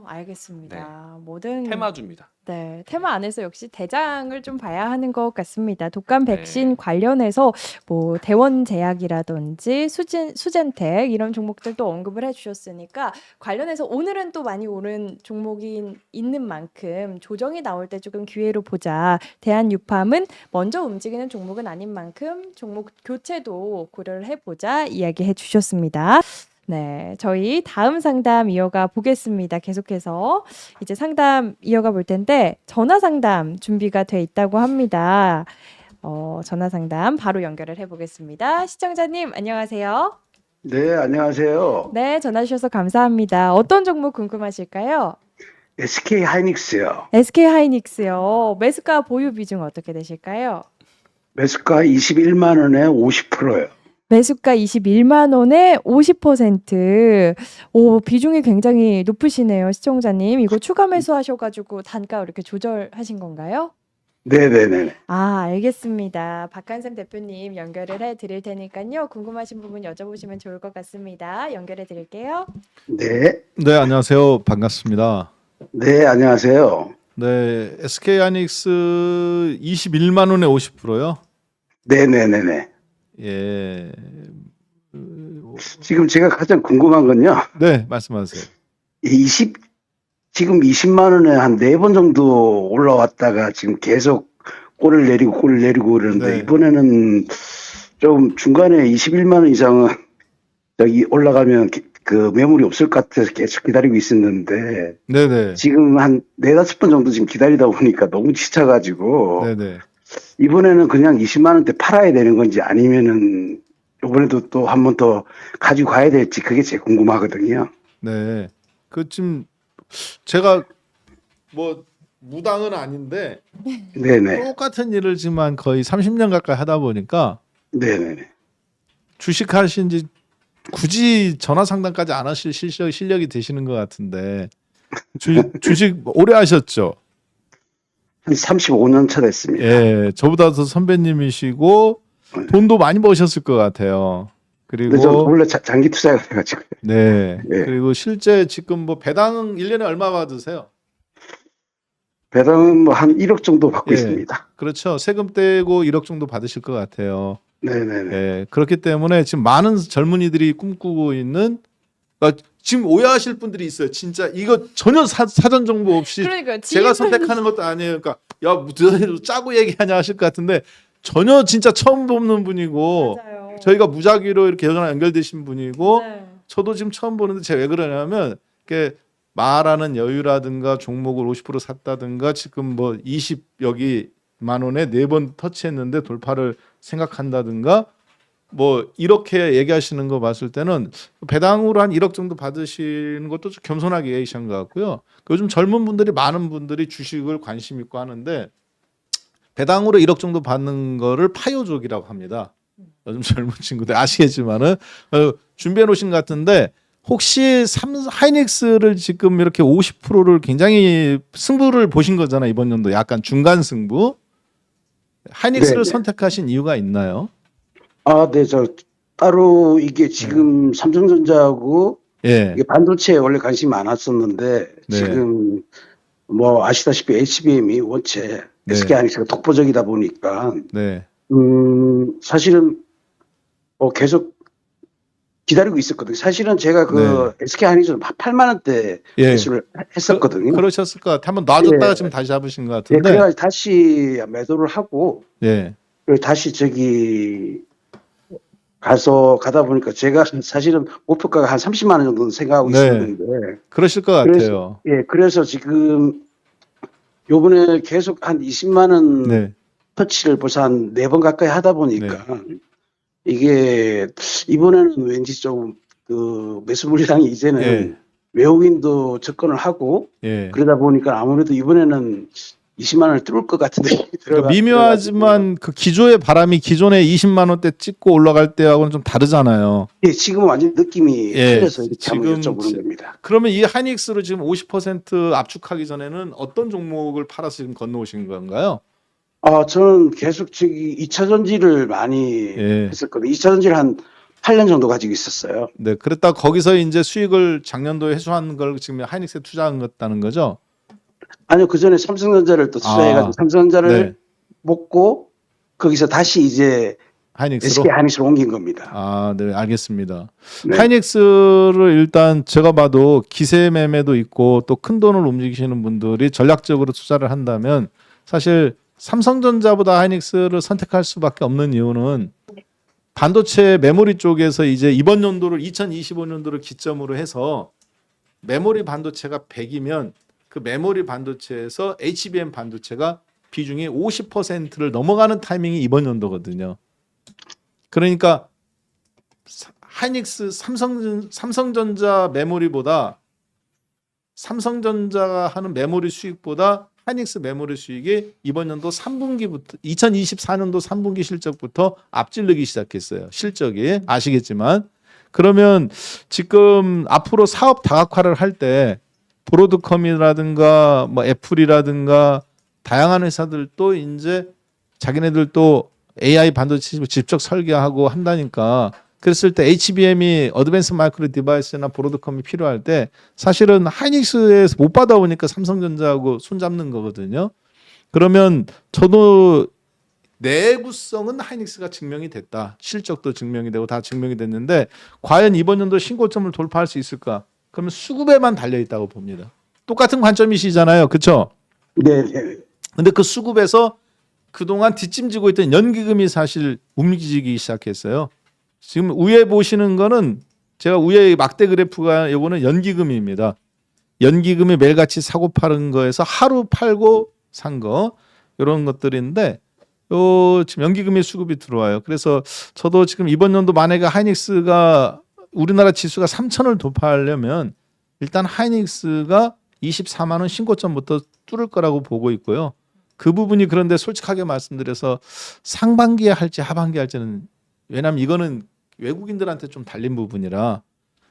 알겠습니다. 모든 테마주입니다. 네, 테마 안에서 역시 대장을 좀 봐야 하는 것 같습니다. 독감 네. 백신 관련해서 뭐 대원제약이라든지 수젠텍 이런 종목들도 언급을 해주셨으니까 관련해서 오늘은 또 많이 오른 종목이 있는 만큼 조정이 나올 때 조금 기회로 보자. 대한유팜은 먼저 움직이는 종목은 아닌 만큼 종목 교체도 고려를 해보자 이야기해 주셨습니다. 네, 저희 다음 상담 이어가 보겠습니다. 계속해서 이제 상담 이어가 볼 텐데 전화 상담 준비가 돼 있다고 합니다. 전화 상담 바로 연결을 해보겠습니다. 시청자님 안녕하세요. 네, 안녕하세요. 네, 전화 주셔서 감사합니다. 어떤 종목 궁금하실까요? SK 하이닉스요. SK 하이닉스요. 매수가 보유 비중 어떻게 되실까요? 매수가 21만 원에 50%요. 매수가 21만 원에 50%. 오, 비중이 굉장히 높으시네요, 시청자님. 이거 추가 매수하셔가지고 단가 이렇게 조절하신 건가요? 네네네. 아, 알겠습니다. 박한샘 대표님 연결을 해 드릴 테니까요. 궁금하신 부분 여쭤보시면 좋을 것 같습니다. 연결해 드릴게요. 네. 네, 안녕하세요. 반갑습니다. 네, 안녕하세요. 네, SK 하이닉스 21만 원에 50%요? 네네네네. 예. 지금 제가 가장 궁금한 건요. 네, 말씀하세요. 지금 20만 원에 한 4번 정도 올라왔다가 지금 계속 꼬리를 내리고 그러는데 네. 이번에는 좀 중간에 21만 원 이상은 여기 올라가면 그 매물이 없을 것 같아서 계속 기다리고 있었는데 네네. 지금 한 4-5번 정도 지금 기다리다 보니까 너무 지쳐가지고 네네. 이번에는 그냥 20만 원대 팔아야 되는 건지 아니면은 이번에도 또 한 번 더 가지고 가야 될지 그게 제일 궁금하거든요. 네. 그 지금 제가 뭐 무당은 아닌데 네네. 똑같은 일을 지금 한 거의 30년 가까이 하다 보니까 네네네. 주식 하신 지 굳이 전화 상담까지 안 하실 실력이 되시는 것 같은데 주식 오래 하셨죠? 한 35년 차 됐습니다. 예, 저보다 더 선배님이시고 돈도 많이 버셨을 것 같아요. 근데 저 그리고 원래 장기 투자가 돼가지고. 네. 예. 그리고 실제 지금 뭐 배당 1년에 얼마 받으세요? 배당은 뭐 한 1억 정도 받고 예. 있습니다. 그렇죠. 세금 떼고 1억 정도 받으실 것 같아요. 네네네. 예. 그렇기 때문에 지금 많은 젊은이들이 꿈꾸고 있는 지금 오해하실 분들이 있어요. 진짜 이거 전혀 사전 정보 없이 그러니까 제가 선택하는 것도 아니에요. 그러니까 야, 무슨 짜고 얘기하냐 하실 것 같은데 전혀 진짜 처음 보는 분이고 맞아요. 저희가 무작위로 이렇게 전화 연결되신 분이고 네. 저도 지금 처음 보는데 제가 왜 그러냐면 이렇게 말하는 여유라든가 종목을 50% 샀다든가 지금 뭐 20 여기만 원에 4번 터치했는데 돌파를 생각한다든가 뭐 이렇게 얘기하시는 거 봤을 때는 배당으로 한 1억 정도 받으시는 것도 좀 겸손하게 얘기하신 것 같고요. 요즘 젊은 분들이 많은 분들이 주식을 관심 있고 하는데 배당으로 1억 정도 받는 거를 파요족이라고 합니다. 요즘 젊은 친구들 아시겠지만은 준비해 놓으신 것 같은데 혹시 하이닉스를 지금 이렇게 50%를 굉장히 승부를 보신 거잖아요. 이번 연도 약간 중간 승부. 하이닉스를 네네. 선택하신 이유가 있나요? 아, 네, 저 따로 이게 지금 삼성전자하고 예. 이게 반도체에 원래 관심이 많았었는데 네. 지금 뭐 아시다시피 HBM이 원체 네. SK 하이닉스가 독보적이다 보니까 네. 사실은 계속 기다리고 있었거든요. 사실은 제가 그 SK 하이닉스는 8만 원대 예. 매수를 했었거든요. 그러셨을 것 같아요. 한번 놔줬다가 예. 지금 다시 잡으신 것 예, 같은데. 그래가지고 다시 매도를 하고 예. 그리고 다시 저기 가다 보니까 제가 사실은 목표가가 한 30만 원 정도 생각하고 네. 있었는데 그러실 것 같아요. 그래서 지금 요번에 계속 한 20만 원 네. 터치를 벌써 한 4번 가까이 하다 보니까 이게 이번에는 왠지 좀 그 매수 물량이 이제는 예. 외국인도 접근을 하고 예. 그러다 보니까 아무래도 이번에는 20만 원을 뚫을 것 같은데 그러니까 미묘하지만 그 기조의 바람이 기존에 20만 원대 찍고 올라갈 때하고는 좀 다르잖아요. 예, 지금은 완전 느낌이 예, 틀려서 이렇게 한번 지금 여쭤보는 겁니다. 그러면 이 하이닉스를 지금 50% 압축하기 전에는 어떤 종목을 팔아서 지금 건너오신 건가요? 저는 계속 저기 2차 전지를 많이 예. 했었거든요. 2차 전지를 한 8년 정도 가지고 있었어요. 네, 그랬다 거기서 이제 수익을 작년도에 회수한 걸 지금 하이닉스에 투자한 것다는 거죠? 아니요, 그 전에 삼성전자를 또 투자해가지고 삼성전자를 네. 먹고 거기서 다시 이제 하이닉스로. SK 하이닉스로 옮긴 겁니다. 아, 네, 알겠습니다. 네. 하이닉스를 일단 제가 봐도 기세 매매도 있고 또 큰 돈을 움직이시는 분들이 전략적으로 투자를 한다면 사실 삼성전자보다 하이닉스를 선택할 수밖에 없는 이유는 반도체 메모리 쪽에서 이제 이번 연도를 2025년도를 기점으로 해서 메모리 반도체가 100이면 그 메모리 반도체에서 HBM 반도체가 비중이 50%를 넘어가는 타이밍이 이번 연도거든요. 그러니까 하이닉스 삼성전자 메모리보다 삼성전자가 하는 메모리 수익보다 하이닉스 메모리 수익이 이번 연도 3분기부터 2024년도 3분기 실적부터 앞질르기 시작했어요. 실적이 아시겠지만 그러면 지금 앞으로 사업 다각화를 할 때 브로드컴이라든가 뭐 애플이라든가 다양한 회사들도 이제 자기네들도 AI 반도체 직접 설계하고 한다니까 그랬을 때 HBM이 어드밴스 마이크로 디바이스나 브로드컴이 필요할 때 사실은 하이닉스에서 못 받아오니까 삼성전자하고 손잡는 거거든요. 그러면 저도 내구성은 하이닉스가 증명이 됐다. 실적도 증명이 되고 다 증명이 됐는데 과연 이번 연도 신고점을 돌파할 수 있을까? 그러면 수급에만 달려 있다고 봅니다. 똑같은 관점이시잖아요. 그렇죠? 네. 근데 그 수급에서 그동안 뒷짐지고 있던 연기금이 사실 움직이기 시작했어요. 지금 위에 보시는 거는 제가 위에 막대 그래프가 요거는 연기금입니다. 연기금이 매일같이 사고 파는 거에서 하루 팔고 산 거 이런 것들인데 요 지금 연기금의 수급이 들어와요. 그래서 저도 지금 이번 연도 만약에 하이닉스가 우리나라 지수가 3,000을 돌파하려면 일단 하이닉스가 24만 원 신고점부터 뚫을 거라고 보고 있고요. 그 부분이 그런데 솔직하게 말씀드려서 상반기에 할지 하반기에 할지는 왜냐하면 이거는 외국인들한테 좀 달린 부분이라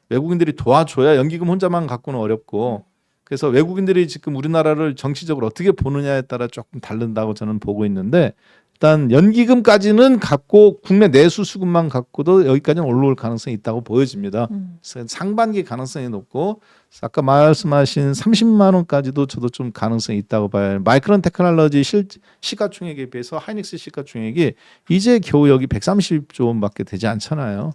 외국인들이 도와줘야 연기금 혼자만 갖고는 어렵고 그래서 외국인들이 지금 우리나라를 정치적으로 어떻게 보느냐에 따라 조금 다른다고 저는 보고 있는데 일단 연기금까지는 갖고 국내 내수 수급만 갖고도 여기까지는 올라올 가능성이 있다고 보여집니다. 그래서 상반기 가능성이 높고 아까 말씀하신 30만 원까지도 저도 좀 가능성이 있다고 봐요. 마이크론 테크놀로지 시가총액에 비해서 하이닉스 시가총액이 이제 겨우 여기 130조 원밖에 되지 않잖아요.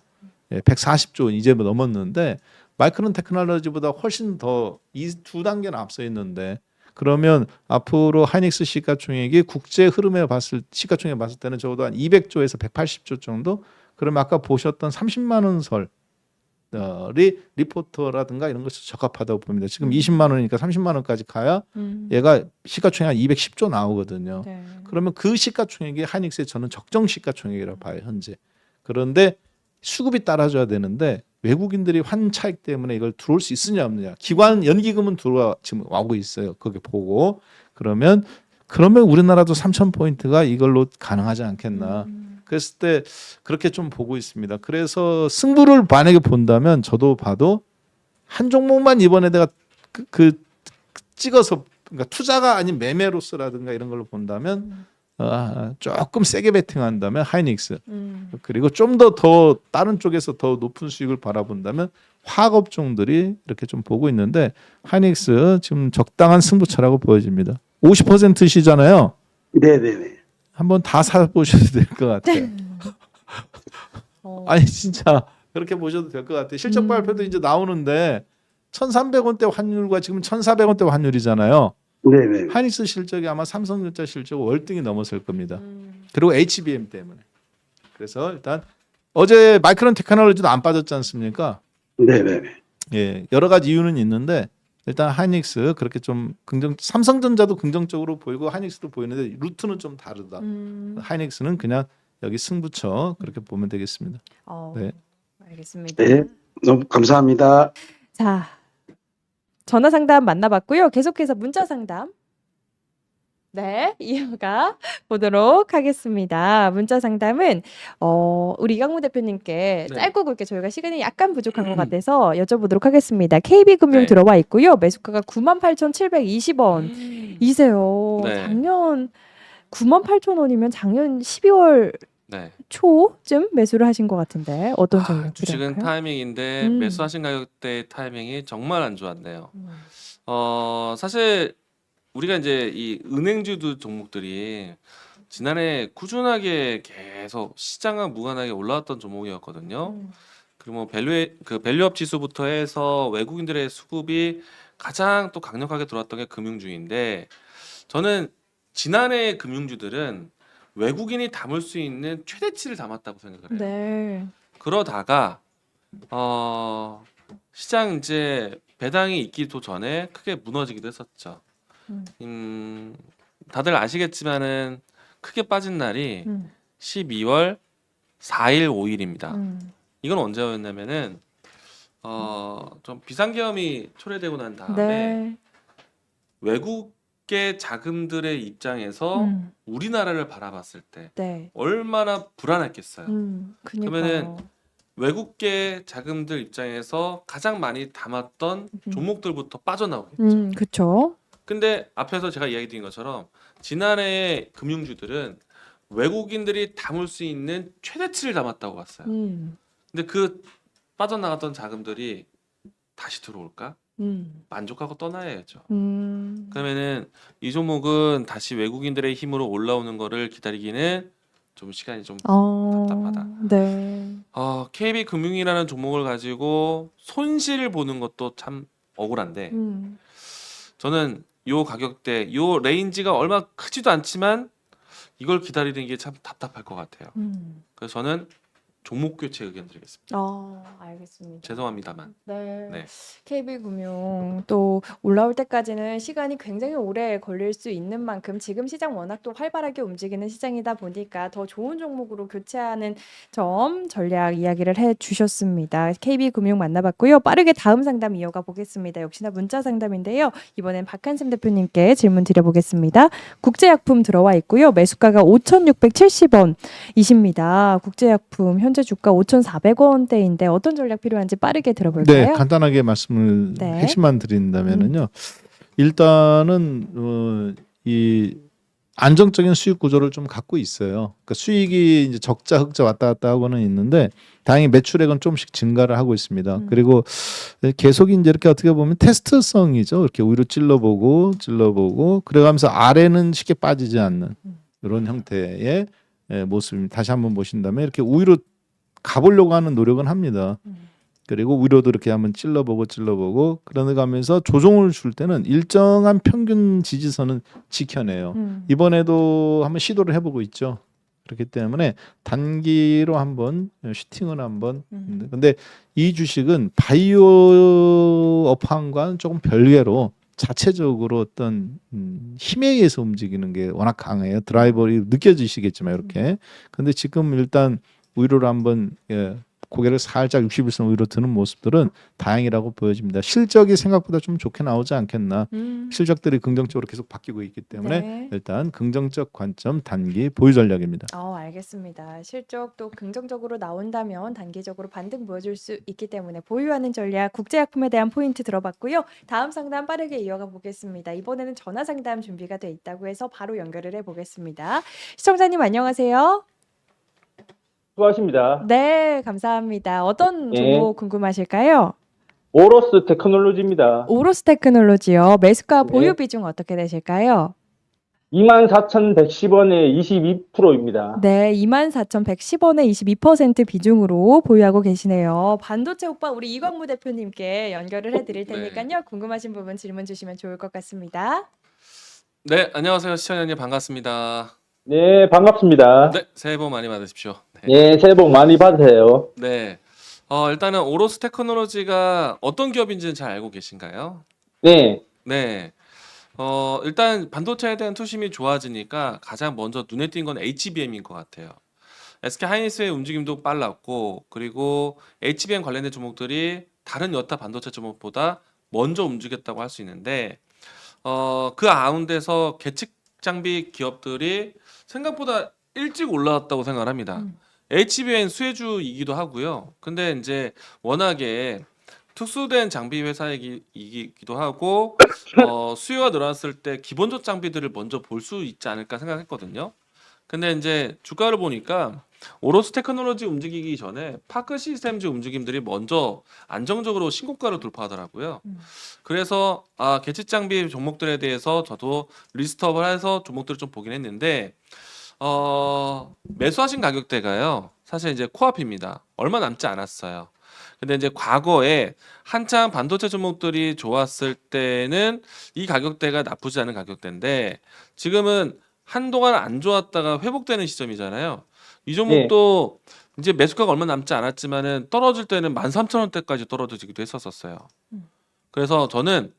140조 원 이제 넘었는데 마이크론 테크놀로지보다 훨씬 더 이 두 단계는 앞서 있는데 그러면 앞으로 하이닉스 시가총액이 국제 흐름에 시가총액 봤을 때는 적어도 한 200조에서 180조 정도. 그러면 아까 보셨던 30만 원 설이 리포터라든가 이런 것이 적합하다고 봅니다. 지금 20만 원이니까 30만 원까지 가야 얘가 시가총액 한 210조 나오거든요. 네. 그러면 그 시가총액이 하이닉스의 저는 적정 시가총액이라고 봐요 현재. 그런데 수급이 따라줘야 되는데 외국인들이 환차익 때문에 이걸 들어올 수 있으냐 없느냐. 기관 연기금은 지금 와고 있어요. 거기 보고 그러면 우리나라도 3,000포인트가 이걸로 가능하지 않겠나. 그랬을 때 그렇게 좀 보고 있습니다. 그래서 승부를 만약에 본다면 저도 봐도 한 종목만 이번에 내가 찍어서 그러니까 투자가 아닌 매매로서라든가 이런 걸로 본다면 조금 세게 베팅한다면 하이닉스 그리고 좀 더 다른 쪽에서 더 높은 수익을 바라본다면 화학업종들이 이렇게 좀 보고 있는데 하이닉스 지금 적당한 승부처라고 보여집니다. 50%시잖아요. 네네네. 한번 다 사보셔도 될 것 같아요. 아니 진짜 그렇게 보셔도 될 것 같아요. 실적 발표도 이제 나오는데 1,300원대 환율과 지금 1,400원대 환율이잖아요. 네네. 하이닉스 실적이 아마 삼성전자 실적 월등히 넘어설 겁니다. 그리고 HBM 때문에. 그래서 일단 어제 마이크론 테크놀로지도 안 빠졌지 않습니까? 네네. 예, 여러 가지 이유는 있는데 일단 하이닉스 그렇게 좀 삼성전자도 긍정적으로 보이고 하이닉스도 보이는데 루트는 좀 다르다. 하이닉스는 그냥 여기 승부처 그렇게 보면 되겠습니다. 네. 알겠습니다. 네. 너무 감사합니다. 자, 전화 상담 만나봤고요. 계속해서 문자 상담 네, 이어가 보도록 하겠습니다. 문자 상담은 우리 이강무 대표님께 네. 짧고 굵게 저희가 시간이 약간 부족한 것 같아서 여쭤보도록 하겠습니다. KB금융 네. 들어와 있고요. 매수가가 98,720원 이세요. 네. 작년 98,000원이면 작년 12월 네. 초쯤 매수를 하신 것 같은데 어떤 전략 주식은 필요할까요? 타이밍인데 매수하신 가격대의 타이밍이 정말 안 좋았네요. 사실 우리가 이제 이 은행주도 종목들이 지난해 꾸준하게 계속 시장과 무관하게 올라왔던 종목이었거든요. 그리고 뭐 밸류업 지수부터 해서 외국인들의 수급이 가장 또 강력하게 들어왔던 게 금융주인데, 저는 지난해 금융주들은 외국인이 담을 수 있는 최대치를 담았다고 생각을 해요. 네. 그러다가 시장 이제 배당이 있기도 전에 크게 무너지기도 했었죠. 다들 아시겠지만은 크게 빠진 날이 12월 4일, 5일입니다. 이건 언제였냐면은 좀 비상계엄이 초래되고 난 다음에 네. 외국계 자금들의 입장에서 우리나라를 바라봤을 때 네. 얼마나 불안했겠어요. 그러면은 그러니까요. 외국계 자금들 입장에서 가장 많이 담았던 종목들부터 빠져나오겠죠. 그렇죠. 근데 앞에서 제가 이야기 드린 것처럼 지난해의 금융주들은 외국인들이 담을 수 있는 최대치를 담았다고 봤어요. 근데 그 빠져나갔던 자금들이 다시 들어올까? 만족하고 떠나야죠. 그러면은 이 종목은 다시 외국인들의 힘으로 올라오는 거를 기다리기는 좀 시간이 좀 답답하다. 네. KB금융이라는 종목을 가지고 손실을 보는 것도 참 억울한데, 저는 요 가격대, 요 레인지가 얼마 크지도 않지만 이걸 기다리는 게 참 답답할 것 같아요. 그래서 저는 종목 교체 의견 드리겠습니다. 알겠습니다. 죄송합니다만. 네. 네. KB금융 또 올라올 때까지는 시간이 굉장히 오래 걸릴 수 있는 만큼 지금 시장 워낙 또 활발하게 움직이는 시장이다 보니까 더 좋은 종목으로 교체하는 점 전략 이야기를 해주셨습니다. KB금융 만나봤고요. 빠르게 다음 상담 이어가 보겠습니다. 역시나 문자 상담인데요. 이번엔 박한샘 대표님께 질문 드려보겠습니다. 국제약품 들어와 있고요. 매수가가 5,670원이십니다. 국제약품 현재 주가 5,400원대인데 어떤 전략 필요한지 빠르게 들어볼까요? 네, 간단하게 말씀을 네. 핵심만 드린다면은요. 일단은 이 안정적인 수익 구조를 좀 갖고 있어요. 그러니까 수익이 이제 적자 흑자 왔다 갔다 하고는 있는데 다행히 매출액은 조금씩 증가를 하고 있습니다. 그리고 계속 이제 이렇게 어떻게 보면 테스트성이죠. 이렇게 위로 찔러보고 그래가면서 아래는 쉽게 빠지지 않는 이런 형태의 모습입니다. 다시 한번 보신다면 이렇게 위로 가보려고 하는 노력은 합니다. 그리고 위로도 이렇게 한번 찔러보고 그러면서 조정을 줄 때는 일정한 평균 지지선은 지켜내요. 이번에도 한번 시도를 해보고 있죠. 그렇기 때문에 단기로 한번 슈팅을 한번. 근데 이 주식은 바이오 업황과는 조금 별개로 자체적으로 어떤 힘에 의해서 움직이는 게 워낙 강해요. 드라이버이 느껴지시겠지만 이렇게. 근데 지금 일단 위로를 한번 고개를 살짝 60일선 위로 드는 모습들은 다행이라고 보여집니다. 실적이 생각보다 좀 좋게 나오지 않겠나. 실적들이 긍정적으로 계속 바뀌고 있기 때문에 네. 일단 긍정적 관점 단기 보유 전략입니다. 알겠습니다. 실적도 긍정적으로 나온다면 단기적으로 반등 보여줄 수 있기 때문에 보유하는 전략, 국제약품에 대한 포인트 들어봤고요. 다음 상담 빠르게 이어가 보겠습니다. 이번에는 전화 상담 준비가 돼 있다고 해서 바로 연결을 해보겠습니다. 시청자님 안녕하세요. 수고하십니다. 네, 감사합니다. 어떤 예. 종목 궁금하실까요? 오로스 테크놀로지입니다. 오로스 테크놀로지요. 매수가 네. 보유 비중 어떻게 되실까요? 24,110원에 22%입니다. 네, 24,110원에 22% 비중으로 보유하고 계시네요. 반도체 오빠 우리 이광무 대표님께 연결을 해드릴 네. 테니까요. 궁금하신 부분 질문 주시면 좋을 것 같습니다. 네, 안녕하세요. 시청자님 반갑습니다. 네, 반갑습니다. 네, 새해 복 많이 받으십시오. 네. 네, 새해 복 많이 받으세요. 네. 일단은 오로스 테크놀로지가 어떤 기업인지는 잘 알고 계신가요? 네, 네. 일단 반도체에 대한 투심이 좋아지니까 가장 먼저 눈에 띈 건 HBM인 것 같아요. SK 하이닉스의 움직임도 빨랐고, 그리고 HBM 관련된 종목들이 다른 여타 반도체 종목보다 먼저 움직였다고 할 수 있는데, 그 가운데서 장비 기업들이 생각보다 일찍 올라왔다고 생각을 합니다. HBN 수혜주이기도 하고요. 근데 이제 워낙에 특수된 장비 회사이기도 하고 수요가 늘어났을 때 기본적 장비들을 먼저 볼 수 있지 않을까 생각했거든요. 근데 이제 주가를 보니까 오로스 테크놀로지 움직이기 전에 파크 시스템즈 움직임들이 먼저 안정적으로 신고가를 돌파하더라고요. 그래서 계측 장비 종목들에 대해서 저도 리스트업을 해서 종목들을 좀 보긴 했는데 매수하신 가격대가요. 사실 이제 코앞입니다. 얼마 남지 않았어요. 근데 이제 과거에 한창 반도체 종목들이 좋았을 때는 이 가격대가 나쁘지 않은 가격대인데 지금은 한동안 안 좋았다가 회복되는 시점이잖아요. 이 종목도 이제 매수가가 얼마 남지 않았지만은 떨어질 때는 13,000원대까지 떨어지기도 했었어요. 그래서 저는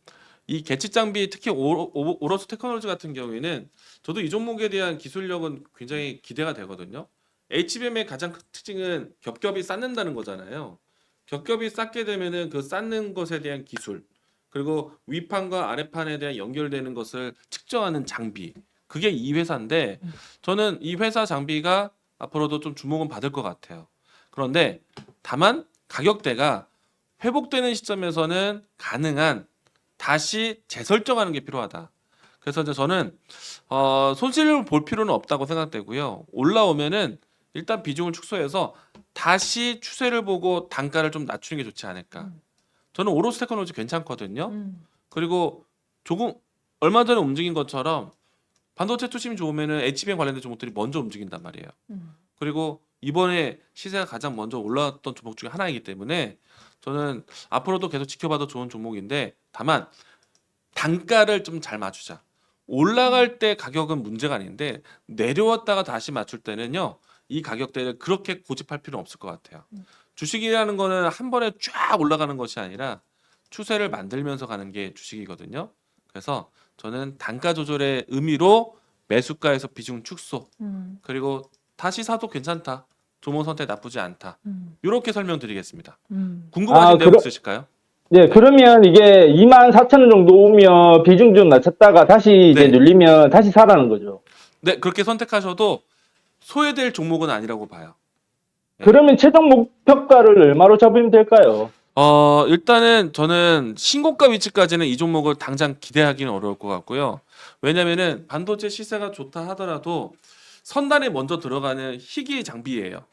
이 계측 장비 특히 오로스 테크놀로지 같은 경우에는 저도 이 종목에 대한 기술력은 굉장히 기대가 되거든요. HBM의 가장 큰 특징은 겹겹이 쌓는다는 거잖아요. 겹겹이 쌓게 되면은 그 쌓는 것에 대한 기술 그리고 위판과 아래판에 대한 연결되는 것을 측정하는 장비 그게 이 회사인데 저는 이 회사 장비가 앞으로도 좀 주목은 받을 것 같아요. 그런데 다만 가격대가 회복되는 시점에서는 가능한 다시 재설정하는 게 필요하다. 그래서 이제 저는 손실을 볼 필요는 없다고 생각되고요. 올라오면은 일단 비중을 축소해서 다시 추세를 보고 단가를 좀 낮추는 게 좋지 않을까. 저는 오로스 테크놀로지 괜찮거든요. 그리고 조금 얼마 전에 움직인 것처럼 반도체 투심이 좋으면은 HBM 관련된 종목들이 먼저 움직인단 말이에요. 그리고 이번에 시세가 가장 먼저 올라왔던 종목 중에 하나이기 때문에 저는 앞으로도 계속 지켜봐도 좋은 종목인데 다만 단가를 좀 잘 맞추자. 올라갈 때 가격은 문제가 아닌데 내려왔다가 다시 맞출 때는요. 이 가격대를 그렇게 고집할 필요는 없을 것 같아요. 주식이라는 거는 한 번에 쫙 올라가는 것이 아니라 추세를 만들면서 가는 게 주식이거든요. 그래서 저는 단가 조절의 의미로 매수가에서 비중 축소 그리고 다시 사도 괜찮다. 종목 선택 나쁘지 않다. 이렇게 설명드리겠습니다. 궁금하신 내용 있으실까요? 네, 그러면 이게 24,000원 정도 오면 비중 좀 낮췄다가 다시 이제 눌리면 다시 사라는 거죠. 네, 그렇게 선택하셔도 소외될 종목은 아니라고 봐요. 그러면 최종 목표가를 얼마로 잡으면 될까요? 일단은 저는 신고가 위치까지는 이 종목을 당장 기대하기는 어려울 것 같고요. 왜냐면은 반도체 시세가 좋다 하더라도 선단에 먼저 들어가는 희귀 장비예요.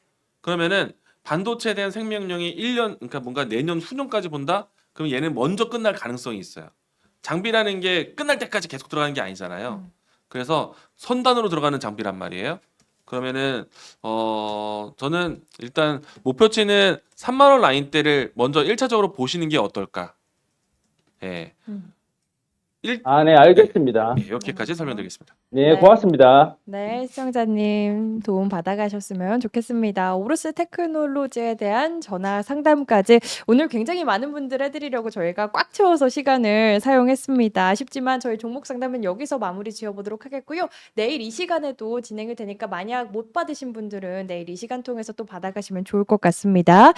그러면은 반도체에 대한 생명력이 1년, 그러니까 뭔가 내년 후년까지 본다? 그럼 얘는 먼저 끝날 가능성이 있어요. 장비라는 게 끝날 때까지 계속 들어가는 게 아니잖아요. 그래서 선단으로 들어가는 장비란 말이에요. 그러면은 저는 일단 목표치는 3만 원 라인대를 먼저 1차적으로 보시는 게 어떨까? 예. 네, 알겠습니다. 네, 이렇게까지 설명드리겠습니다. 네, 네. 고맙습니다. 네, 시청자님 도움 받아가셨으면 좋겠습니다. 오로스 테크놀로지에 대한 전화 상담까지 오늘 굉장히 많은 분들 해드리려고 저희가 꽉 채워서 시간을 사용했습니다. 아쉽지만 저희 종목 상담은 여기서 마무리 지어보도록 하겠고요. 내일 이 시간에도 진행이 되니까 만약 못 받으신 분들은 내일 이 시간 통해서 또 받아가시면 좋을 것 같습니다.